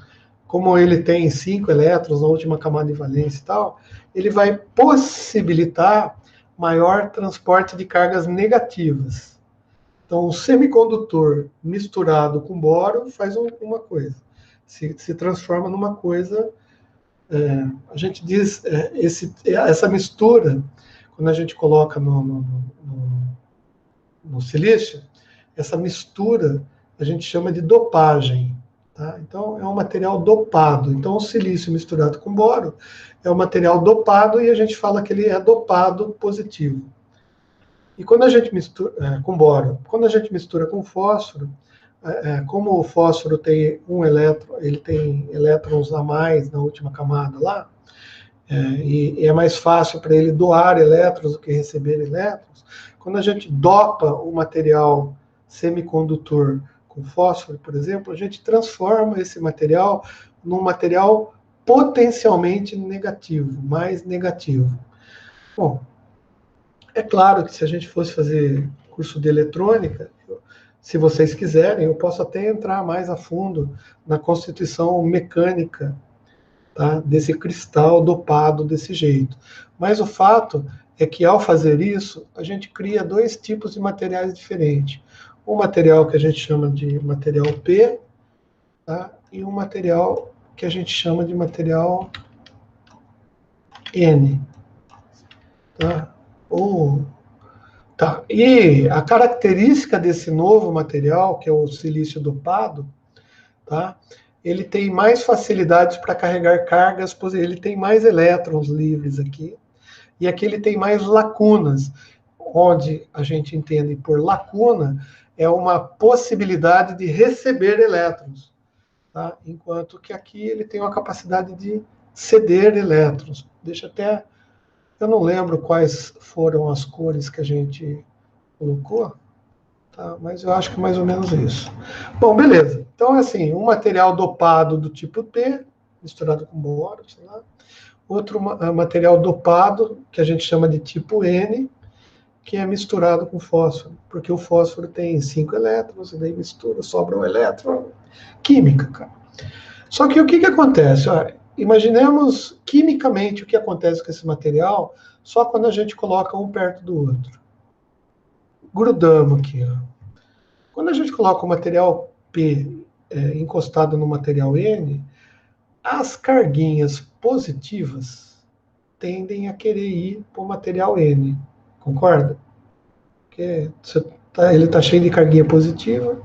como ele tem 5 elétrons na última camada de valência e tal, ele vai possibilitar maior transporte de cargas negativas. Então, o semicondutor misturado com boro faz uma coisa, se transforma numa coisa. A gente diz, essa mistura, quando a gente coloca no silício, essa mistura a gente chama de dopagem. Tá? Então, é um material dopado. Então, o silício misturado com boro é um material dopado e a gente fala que ele é dopado positivo. E quando a gente mistura com boro, quando a gente mistura com fósforo, como o fósforo tem um elétron, ele tem elétrons a mais na última camada lá, e é mais fácil para ele doar elétrons do que receber elétrons. Quando a gente dopa o material semicondutor com fósforo, por exemplo, a gente transforma esse material num material potencialmente negativo, mais negativo. Bom, é claro que se a gente fosse fazer curso de eletrônica, se vocês quiserem, eu posso até entrar mais a fundo na constituição mecânica, tá, desse cristal dopado desse jeito. Mas o fato é que, ao fazer isso, a gente cria dois tipos de materiais diferentes. Um material que a gente chama de material P, tá, e um material que a gente chama de material N. Tá? Tá. E a característica desse novo material, que é o silício dopado, tá? Ele tem mais facilidades para carregar cargas, ele tem mais elétrons livres aqui, e aqui ele tem mais lacunas, onde a gente entende por lacuna é uma possibilidade de receber elétrons, tá? Enquanto que aqui ele tem uma capacidade de ceder elétrons. Deixa até, eu não lembro quais foram as cores que a gente colocou, tá? Mas eu acho que mais ou menos isso. Bom, beleza. Então, assim, um material dopado do tipo P, misturado com boro, sei lá. Outro material dopado, que a gente chama de tipo N, que é misturado com fósforo, porque o fósforo tem 5 elétrons, e daí mistura, sobra um elétron. Química, cara. Só que o que acontece? Imaginemos quimicamente o que acontece com esse material só quando a gente coloca um perto do outro. Grudamos aqui, ó. Quando a gente coloca o material P encostado no material N, as carguinhas positivas tendem a querer ir para o material N. Concorda? Porque ele está cheio de carguinha positiva,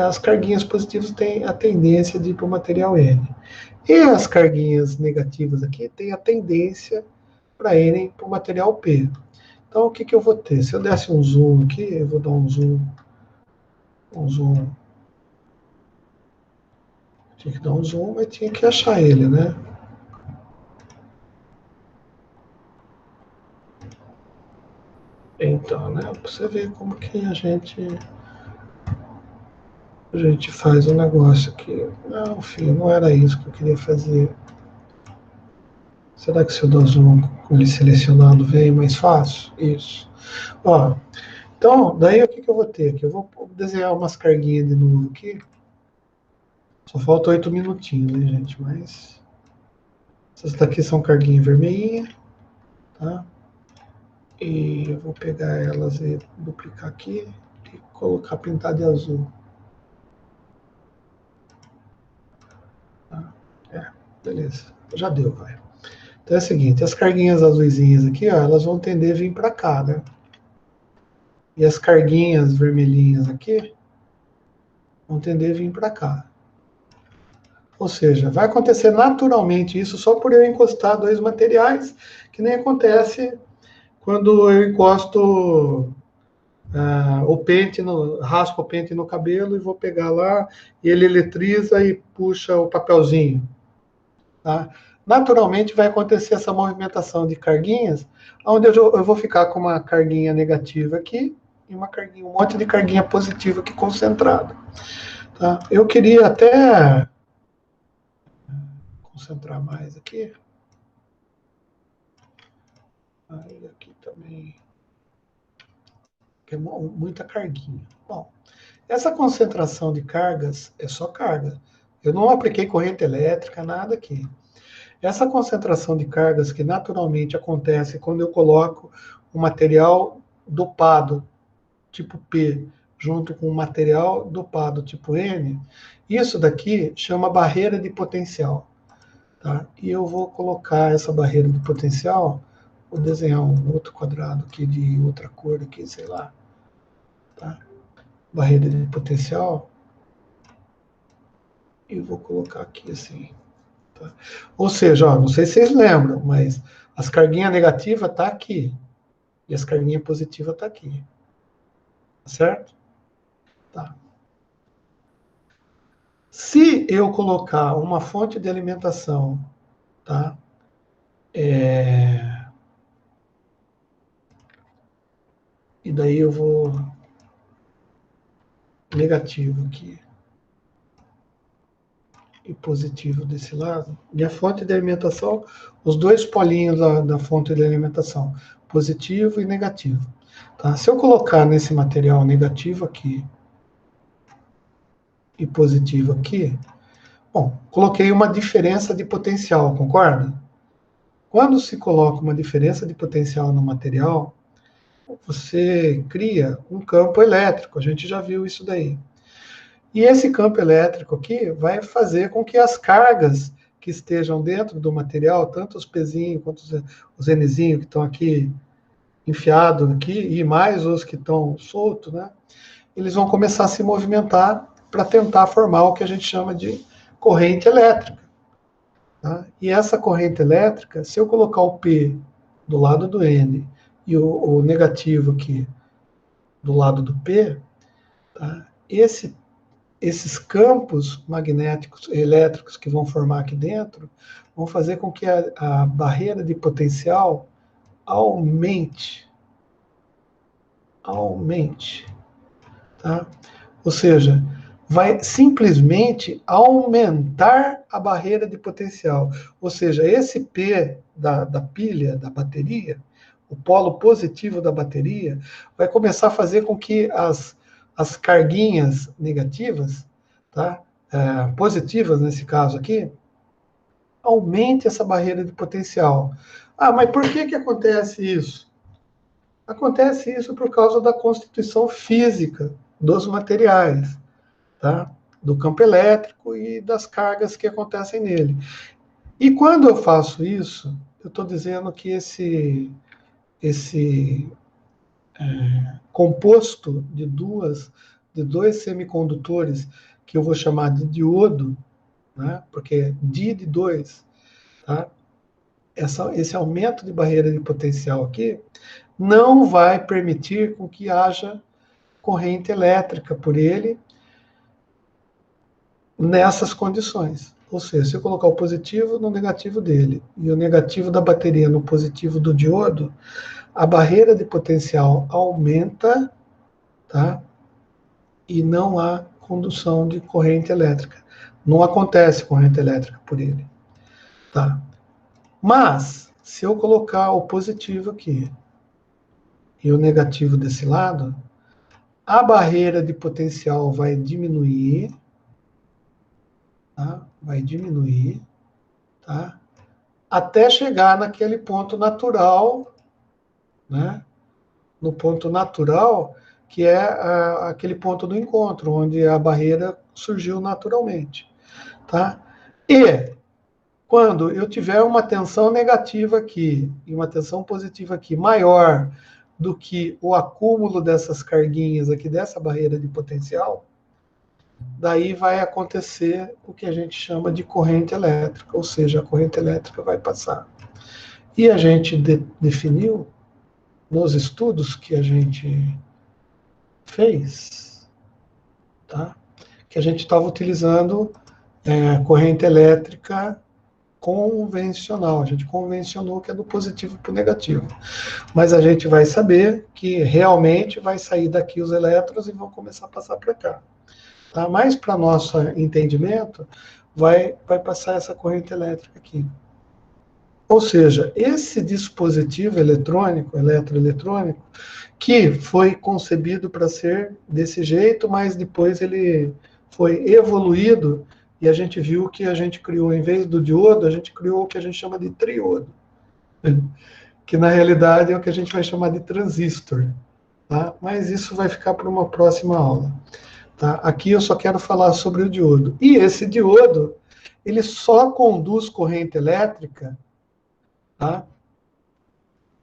as carguinhas positivas têm a tendência de ir para o material N. E as carguinhas negativas aqui têm a tendência para irem para o material P. Então, o que eu vou ter? Se eu desse um zoom aqui, eu vou dar um zoom. Tinha que dar um zoom, mas tinha que achar ele, né? Então, né? Pra você ver como que a gente faz o negócio aqui. Não, filho, não era isso que eu queria fazer. Será que se eu dar zoom com ele selecionado vem mais fácil? Isso. Ó, então, daí o que eu vou ter aqui? Eu vou desenhar umas carguinhas de novo aqui. Só falta 8 minutinhos, né, gente? Mas essas daqui são carguinha vermelhinha, tá? E eu vou pegar elas e duplicar aqui e colocar pintar de azul. Tá? Beleza. Já deu, vai. Então é o seguinte, as carguinhas azuisinhas aqui, ó, elas vão tender a vir para cá, né? E as carguinhas vermelhinhas aqui vão tender a vir para cá. Ou seja, vai acontecer naturalmente isso só por eu encostar dois materiais, que nem acontece quando eu encosto o pente, raspo o pente no cabelo e vou pegar lá, e ele eletriza e puxa o papelzinho. Tá? Naturalmente vai acontecer essa movimentação de carguinhas, onde eu vou ficar com uma carguinha negativa aqui e um monte de carguinha positiva aqui concentrada. Tá? Eu queria até concentrar mais aqui. Aí aqui também. Que é muita carguinha. Bom, essa concentração de cargas é só carga. Eu não apliquei corrente elétrica, nada aqui. Essa concentração de cargas que naturalmente acontece quando eu coloco um material dopado, tipo P, junto com um material dopado, tipo N, isso daqui chama barreira de potencial. Tá? E eu vou colocar essa barreira de potencial, vou desenhar um outro quadrado aqui de outra cor, aqui, sei lá. Tá? Barreira de potencial. E vou colocar aqui assim. Tá? Ou seja, ó, não sei se vocês lembram, mas as carguinhas negativas tá aqui. E as carguinhas positivas tá aqui. Certo? Tá. Se eu colocar uma fonte de alimentação, tá? E daí eu vou negativo aqui e positivo desse lado. E a fonte de alimentação, os dois polinhos da fonte de alimentação, positivo e negativo. Tá? Se eu colocar nesse material negativo aqui e positivo aqui, bom, coloquei uma diferença de potencial, concorda? Quando se coloca uma diferença de potencial no material, você cria um campo elétrico, a gente já viu isso daí. E esse campo elétrico aqui vai fazer com que as cargas que estejam dentro do material, tanto os Pzinhos quanto os Nzinhos que estão aqui enfiados aqui, e mais os que estão soltos, né? Eles vão começar a se movimentar para tentar formar o que a gente chama de corrente elétrica. Tá? E essa corrente elétrica, se eu colocar o P do lado do N e o negativo aqui do lado do P, tá? Esses campos magnéticos, elétricos que vão formar aqui dentro, vão fazer com que a barreira de potencial aumente. Tá? Ou seja, vai simplesmente aumentar a barreira de potencial. Ou seja, esse P da pilha, da bateria, o polo positivo da bateria, vai começar a fazer com que as carguinhas negativas, tá? Positivas nesse caso aqui, aumente essa barreira de potencial. Ah, mas por que acontece isso? Acontece isso por causa da constituição física dos materiais, tá? Do campo elétrico e das cargas que acontecem nele. E quando eu faço isso, eu estou dizendo que esse composto de dois semicondutores, que eu vou chamar de diodo, né? Porque é di de 2, tá? Esse aumento de barreira de potencial aqui não vai permitir com que haja corrente elétrica por ele nessas condições. Ou seja, se eu colocar o positivo no negativo dele e o negativo da bateria no positivo do diodo, a barreira de potencial aumenta, tá? E não há condução de corrente elétrica. Não acontece corrente elétrica por ele, tá? Mas, se eu colocar o positivo aqui e o negativo desse lado, a barreira de potencial vai diminuir, tá? Vai diminuir, tá? Até chegar naquele ponto natural, né? No ponto natural, que é aquele ponto do encontro, onde a barreira surgiu naturalmente, tá? E quando eu tiver uma tensão negativa aqui e uma tensão positiva aqui maior do que o acúmulo dessas carguinhas aqui dessa barreira de potencial, daí vai acontecer o que a gente chama de corrente elétrica, ou seja, a corrente elétrica vai passar. E a gente definiu nos estudos que a gente fez, tá? Que a gente estava utilizando corrente elétrica convencional. A gente convencionou que é do positivo para o negativo. Mas a gente vai saber que realmente vai sair daqui os elétrons e vão começar a passar para cá. Tá? Mas para nosso entendimento, vai passar essa corrente elétrica aqui. Ou seja, esse dispositivo eletrônico, eletroeletrônico, que foi concebido para ser desse jeito, mas depois ele foi evoluído e a gente viu que a gente criou, em vez do diodo, a gente criou o que a gente chama de triodo, que na realidade é o que a gente vai chamar de transistor. Tá? Mas isso vai ficar para uma próxima aula. Tá? Aqui eu só quero falar sobre o diodo. E esse diodo, ele só conduz corrente elétrica, tá?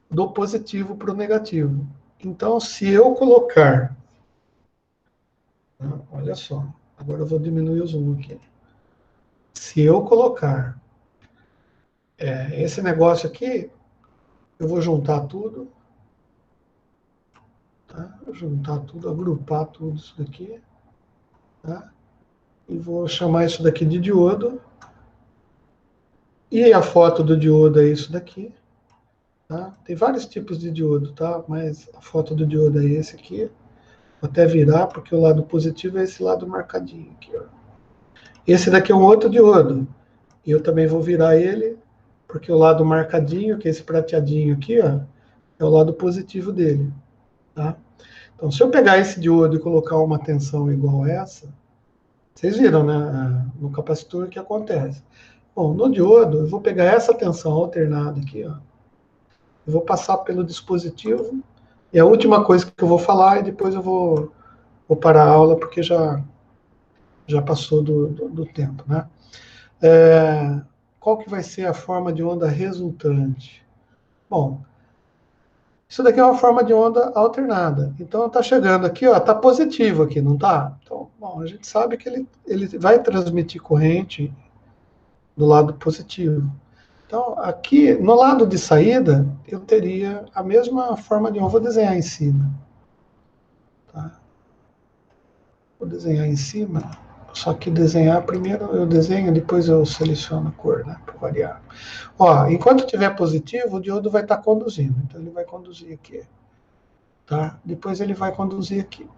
Do positivo para o negativo. Então, se eu colocar... Olha só, agora eu vou diminuir o zoom aqui. Se eu colocar esse negócio aqui, eu vou juntar tudo, tá? Juntar tudo, agrupar tudo isso daqui, tá? E vou chamar isso daqui de diodo. E a foto do diodo é isso daqui, tá? Tem vários tipos de diodo, tá? Mas a foto do diodo é esse aqui. Vou até virar, porque o lado positivo é esse lado marcadinho aqui, ó. Esse daqui é um outro diodo. E eu também vou virar ele, porque o lado marcadinho, que é esse prateadinho aqui, ó, é o lado positivo dele, tá? Então, se eu pegar esse diodo e colocar uma tensão igual essa, vocês viram, né, no capacitor o que acontece. Bom, no diodo, eu vou pegar essa tensão alternada aqui, ó, eu vou passar pelo dispositivo, e a última coisa que eu vou falar, e depois eu vou parar a aula, porque já passou do tempo, né? qual que vai ser a forma de onda resultante? Bom, isso daqui é uma forma de onda alternada. Então, está chegando aqui, ó, está positivo aqui, não está? Então, bom, a gente sabe que ele vai transmitir corrente do lado positivo. Então, aqui, no lado de saída, eu teria a mesma forma de onda. Vou desenhar em cima. Tá? Vou desenhar em cima. Só que desenhar, primeiro eu desenho, depois eu seleciono a cor, né, para variar. Ó, enquanto tiver positivo, o diodo vai estar conduzindo. Então, ele vai conduzir aqui. Tá? Depois ele vai conduzir aqui.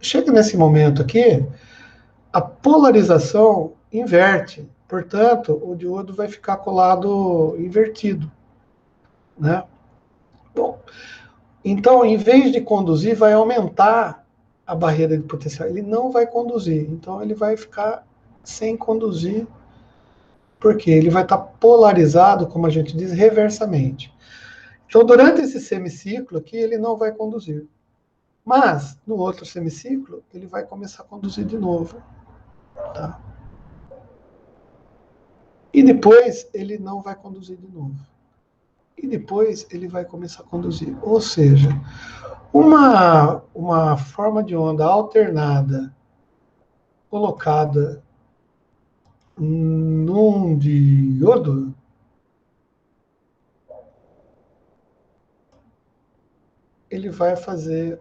Chega nesse momento aqui, a polarização inverte. Portanto, o diodo vai ficar com o lado invertido. Né? Bom, então, em vez de conduzir, vai aumentar a barreira de potencial. Ele não vai conduzir. Então, ele vai ficar sem conduzir, porque ele vai estar polarizado, como a gente diz, reversamente. Então, durante esse semiciclo aqui, ele não vai conduzir. Mas, no outro semiciclo, ele vai começar a conduzir de novo. Tá? E depois, ele não vai conduzir de novo. E depois, ele vai começar a conduzir. Ou seja, uma forma de onda alternada colocada num diodo, ele vai fazer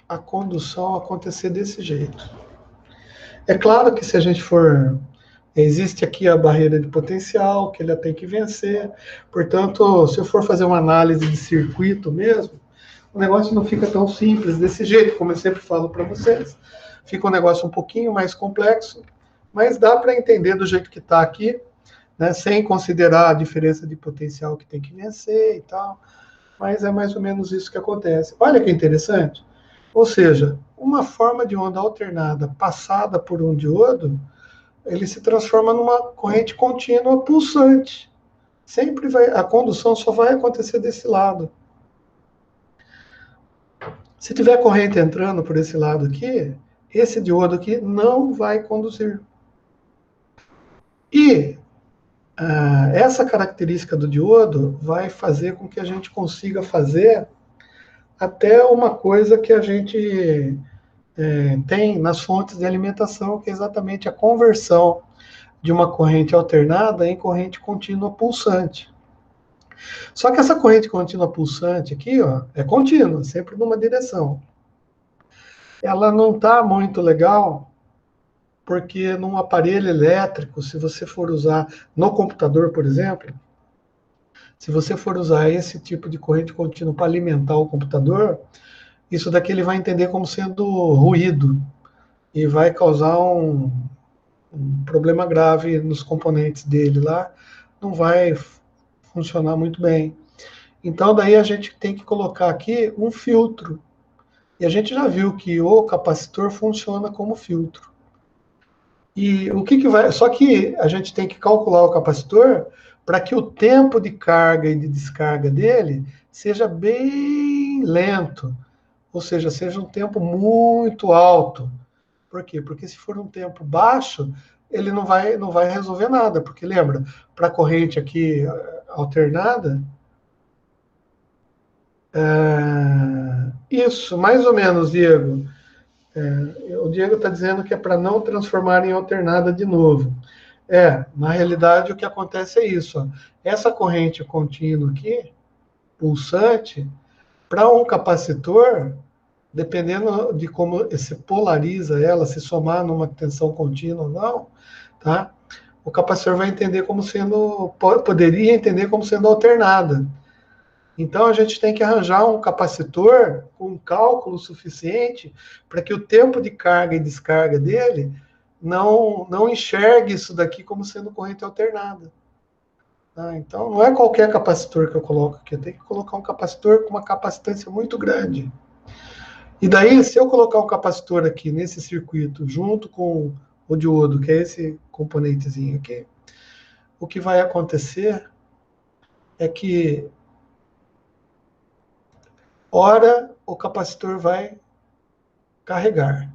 a condução acontecer desse jeito. É claro que se a gente for... Existe aqui a barreira de potencial, que ele tem que vencer. Portanto, se eu for fazer uma análise de circuito mesmo, o negócio não fica tão simples desse jeito, como eu sempre falo para vocês. Fica um negócio um pouquinho mais complexo, mas dá para entender do jeito que está aqui, né, sem considerar a diferença de potencial que tem que vencer e tal. Mas é mais ou menos isso que acontece. Olha que interessante. Ou seja, uma forma de onda alternada passada por um diodo, ele se transforma numa corrente contínua pulsante. Sempre vai, a condução só vai acontecer desse lado. Se tiver corrente entrando por esse lado aqui, esse diodo aqui não vai conduzir. E essa característica do diodo vai fazer com que a gente consiga fazer até uma coisa que a gente tem nas fontes de alimentação, que é exatamente a conversão de uma corrente alternada em corrente contínua pulsante. Só que essa corrente contínua pulsante aqui, ó, é contínua, sempre numa direção. Ela não está muito legal, porque num aparelho elétrico, se você for usar no computador, por exemplo, se você for usar esse tipo de corrente contínua para alimentar o computador, isso daqui ele vai entender como sendo ruído e vai causar um problema grave nos componentes dele lá, não vai funcionar muito bem. Então, daí a gente tem que colocar aqui um filtro. E a gente já viu que o capacitor funciona como filtro. E o que vai... Só que a gente tem que calcular o capacitor para que o tempo de carga e de descarga dele seja bem lento. Ou seja, seja um tempo muito alto. Por quê? Porque se for um tempo baixo, ele não vai resolver nada. Porque lembra, para a corrente aqui alternada, isso, mais ou menos, Diego. O Diego está dizendo que é para não transformar em alternada de novo. Na realidade, o que acontece é isso. Ó. Essa corrente contínua aqui, pulsante, para um capacitor, dependendo de como se polariza ela, se somar numa tensão contínua ou não, tá? O capacitor vai entender como sendo, poderia entender como sendo alternada. Então, a gente tem que arranjar um capacitor com cálculo suficiente para que o tempo de carga e descarga dele não enxergue isso daqui como sendo corrente alternada. Tá? Então, não é qualquer capacitor que eu coloco aqui, eu tenho que colocar um capacitor com uma capacitância muito grande. E daí, se eu colocar um capacitor aqui nesse circuito, junto com o diodo, que é esse componentezinho aqui, o que vai acontecer é que ora o capacitor vai carregar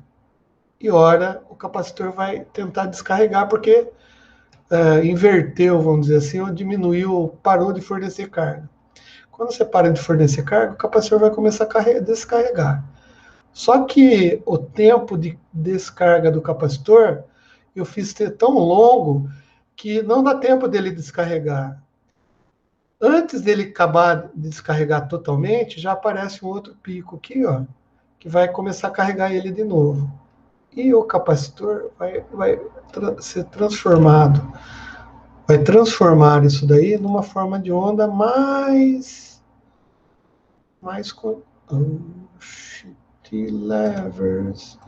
e ora o capacitor vai tentar descarregar, porque inverteu, vamos dizer assim, ou diminuiu, parou de fornecer carga. Quando você para de fornecer carga, o capacitor vai começar a descarregar. Só que o tempo de descarga do capacitor, eu fiz ter tão longo que não dá tempo dele descarregar. Antes dele acabar de descarregar totalmente, já aparece um outro pico aqui, ó, que vai começar a carregar ele de novo. E o capacitor vai ser transformado, vai transformar isso daí numa forma de onda mais com levers,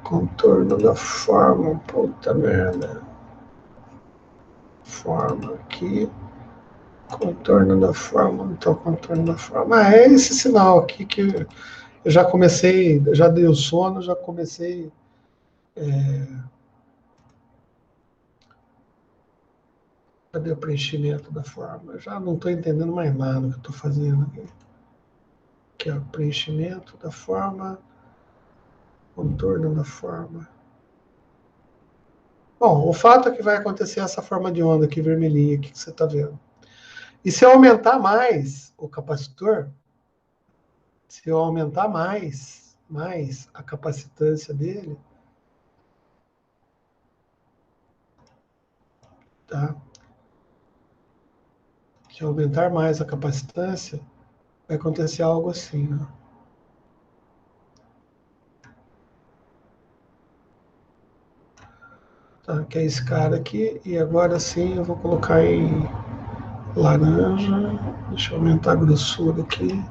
contorno da forma, puta merda, forma aqui, contorno da forma, então contorno da forma, é esse sinal aqui que eu já comecei, já dei o sono, já comecei cadê o preenchimento da forma? Eu já não estou entendendo mais nada do que eu estou fazendo aqui. Aqui, ó, preenchimento da forma, contorno da forma. Bom, o fato é que vai acontecer essa forma de onda aqui, vermelhinha, aqui que você está vendo. E se eu aumentar mais o capacitor, se eu aumentar mais a capacitância dele, tá? Se eu aumentar mais a capacitância, vai acontecer algo assim, ó. Tá, que é esse cara aqui, e agora sim eu vou colocar em laranja, deixa eu aumentar a grossura aqui,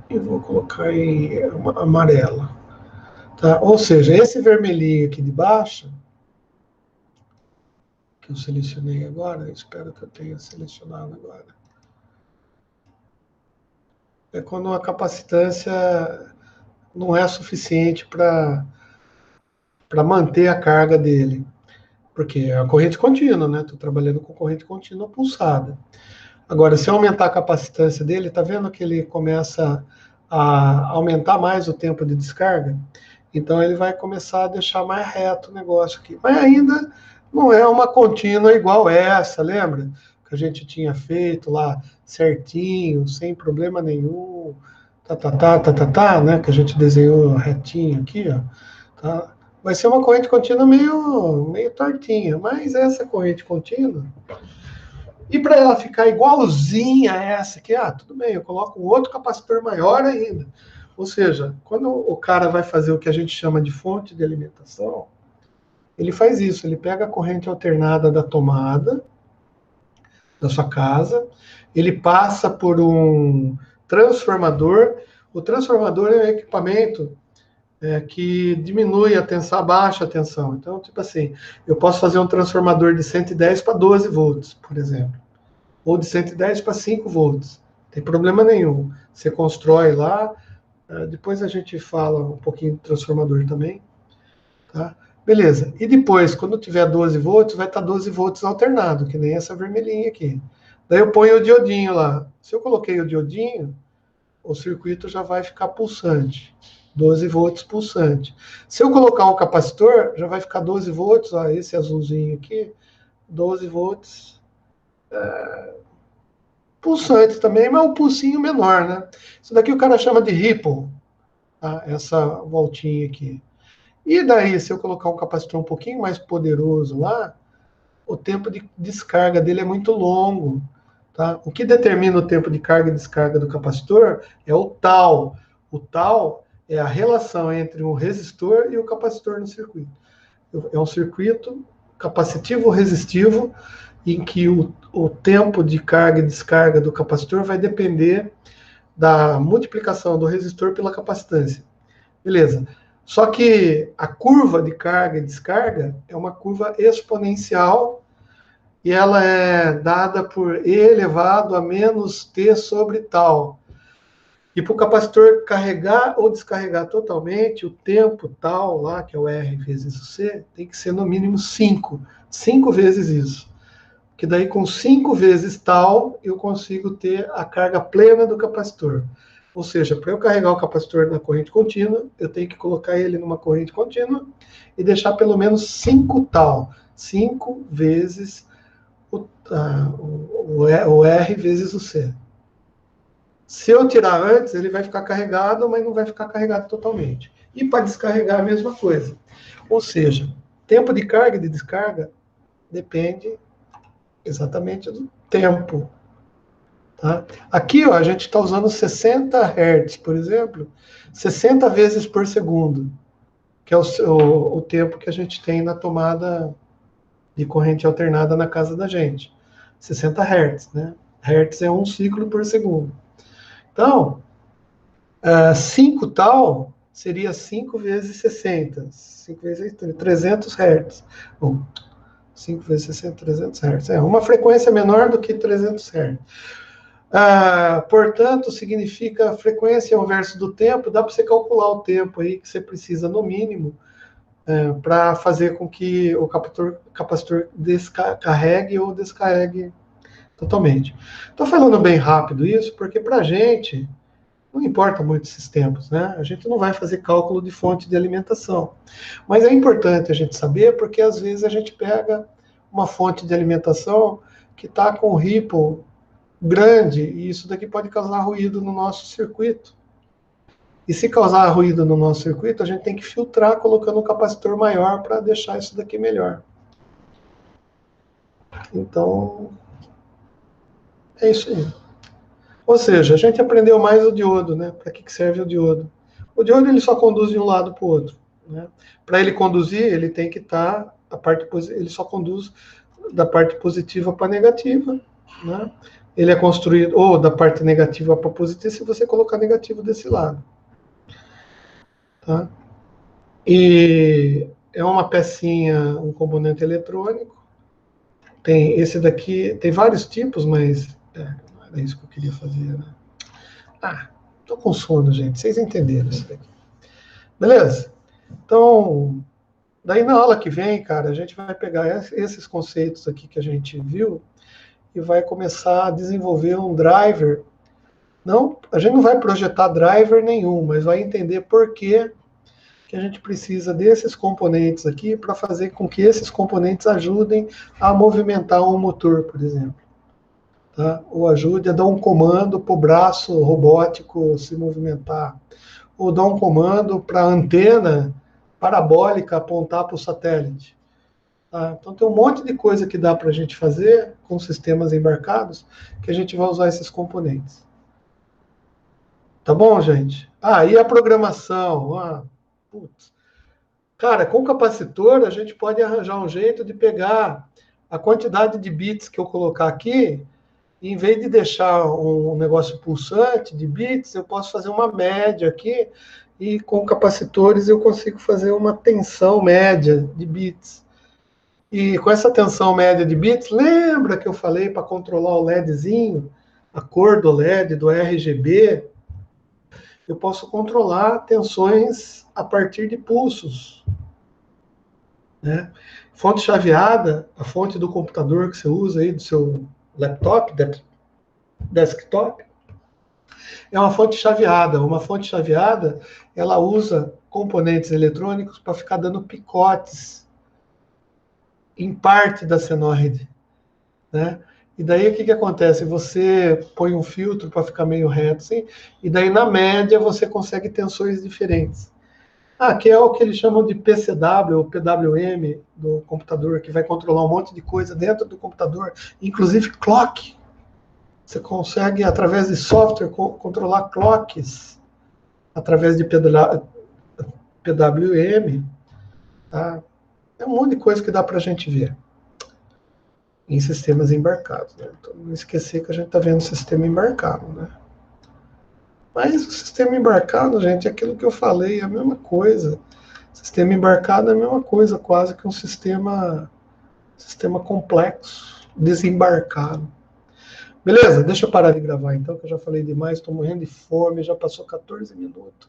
e vou colocar em amarela. Tá? Ou seja, esse vermelhinho aqui de baixo, que eu selecionei agora, espero que eu tenha selecionado agora, é quando a capacitância não é suficiente para manter a carga dele, porque é a corrente contínua, né? Estou trabalhando com corrente contínua pulsada. Agora, se eu aumentar a capacitância dele, está vendo que ele começa a aumentar mais o tempo de descarga? Então, ele vai começar a deixar mais reto o negócio aqui. Mas ainda não é uma contínua igual essa, lembra? Que a gente tinha feito lá certinho, sem problema nenhum, né? Que a gente desenhou retinho aqui, ó. Tá? Vai ser uma corrente contínua meio tortinha, mas essa corrente contínua, e para ela ficar igualzinha a essa aqui, tudo bem, eu coloco um outro capacitor maior ainda. Ou seja, quando o cara vai fazer o que a gente chama de fonte de alimentação, ele faz isso, ele pega a corrente alternada da tomada da sua casa, ele passa por um transformador. O transformador é um equipamento que diminui a tensão, abaixa a tensão. Então, tipo assim, eu posso fazer um transformador de 110 para 12 volts, por exemplo. Ou de 110 para 5 volts. Não tem problema nenhum. Você constrói lá, depois a gente fala um pouquinho do transformador também. Tá? Beleza. E depois, quando tiver 12 volts, vai estar 12 volts alternado, que nem essa vermelhinha aqui. Daí eu ponho o diodinho lá. Se eu coloquei o diodinho, o circuito já vai ficar pulsante. 12 volts pulsante. Se eu colocar um capacitor, já vai ficar 12 volts, ó, esse azulzinho aqui, 12 volts pulsante também, mas um pulsinho menor, né? Isso daqui o cara chama de ripple, tá? Essa voltinha aqui. E daí, se eu colocar um capacitor um pouquinho mais poderoso lá, o tempo de descarga dele é muito longo. Tá? O que determina o tempo de carga e descarga do capacitor é o tal. O tal é a relação entre o resistor e o capacitor no circuito. É um circuito capacitivo-resistivo em que o tempo de carga e descarga do capacitor vai depender da multiplicação do resistor pela capacitância. Beleza. Só que a curva de carga e descarga é uma curva exponencial e ela é dada por E elevado a menos T sobre tal. E para o capacitor carregar ou descarregar totalmente, o tempo tal lá, que é o R vezes o C, tem que ser no mínimo 5. 5 vezes isso. Que daí com 5 vezes tal, eu consigo ter a carga plena do capacitor. Ou seja, para eu carregar o capacitor na corrente contínua, eu tenho que colocar ele numa corrente contínua e deixar pelo menos 5 tal, 5 vezes o R vezes o C. Se eu tirar antes, ele vai ficar carregado, mas não vai ficar carregado totalmente. E para descarregar a mesma coisa. Ou seja, tempo de carga e de descarga depende exatamente do tempo. Tá? Aqui ó, a gente está usando 60 Hz, por exemplo, 60 vezes por segundo, que é o tempo que a gente tem na tomada de corrente alternada na casa da gente. 60 Hz, né? Hertz é um ciclo por segundo. Então, 5 tal seria 5 vezes 60. 5 vezes 300 Hz. Bom, 5 vezes 60, 300 Hz. É uma frequência menor do que 300 Hz. Portanto, significa frequência ao verso do tempo. Dá para você calcular o tempo aí que você precisa, no mínimo, para fazer com que o capacitor descarregue ou descarregue totalmente. Estou falando bem rápido isso, porque para a gente não importa muito esses tempos, né? A gente não vai fazer cálculo de fonte de alimentação. Mas é importante a gente saber, porque às vezes a gente pega uma fonte de alimentação que está com ripple grande, e isso daqui pode causar ruído no nosso circuito. E se causar ruído no nosso circuito, a gente tem que filtrar colocando um capacitor maior para deixar isso daqui melhor. Então, é isso aí. Ou seja, a gente aprendeu mais o diodo, né? Para que serve o diodo? O diodo ele só conduz de um lado para o outro. Né? Para ele conduzir, ele tem que estar ele só conduz da parte positiva para negativa. Né? Ele é construído ou da parte negativa para positiva se você colocar negativo desse lado. Tá? E é uma pecinha, um componente eletrônico. Tem esse daqui, tem vários tipos, mas não era isso que eu queria fazer, né? Tô com sono, gente. Vocês entenderam isso daqui. Beleza? Então, daí na aula que vem, cara, a gente vai pegar esses conceitos aqui que a gente viu e vai começar a desenvolver um driver. Não, a gente não vai projetar driver nenhum, mas vai entender por que a gente precisa desses componentes aqui para fazer com que esses componentes ajudem a movimentar um motor, por exemplo. Tá? Ou ajude a dar um comando para o braço robótico se movimentar. Ou dar um comando para a antena parabólica apontar para o satélite. Tá? Então tem um monte de coisa que dá para a gente fazer com sistemas embarcados que a gente vai usar esses componentes. Tá bom, gente? E a programação? Putz. Cara, com capacitor a gente pode arranjar um jeito de pegar a quantidade de bits que eu colocar aqui, e em vez de deixar um negócio pulsante de bits, eu posso fazer uma média aqui, e com capacitores eu consigo fazer uma tensão média de bits. E com essa tensão média de bits, lembra que eu falei para controlar o LEDzinho, a cor do LED, do RGB? Eu posso controlar tensões a partir de pulsos. Né? Fonte chaveada, a fonte do computador que você usa aí, do seu laptop, desktop, é uma fonte chaveada. Uma fonte chaveada, ela usa componentes eletrônicos para ficar dando picotes em parte da senoide, né? E daí o que acontece? Você põe um filtro para ficar meio reto, assim, e daí na média você consegue tensões diferentes. Que é o que eles chamam de PCW ou PWM do computador, que vai controlar um monte de coisa dentro do computador, inclusive clock. Você consegue, através de software, controlar clocks através de PWM. Tá? É um monte de coisa que dá para a gente ver em sistemas embarcados. Né? Então, não esquecer que a gente está vendo sistema embarcado. Né? Mas o sistema embarcado, gente, é aquilo que eu falei, é a mesma coisa. Sistema embarcado é a mesma coisa, quase que um sistema complexo, desembarcado. Beleza? Deixa eu parar de gravar então, que eu já falei demais, estou morrendo de fome, já passou 14 minutos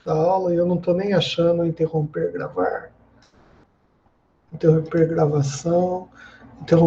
da aula e eu não estou nem achando interromper gravar. Interromper gravação.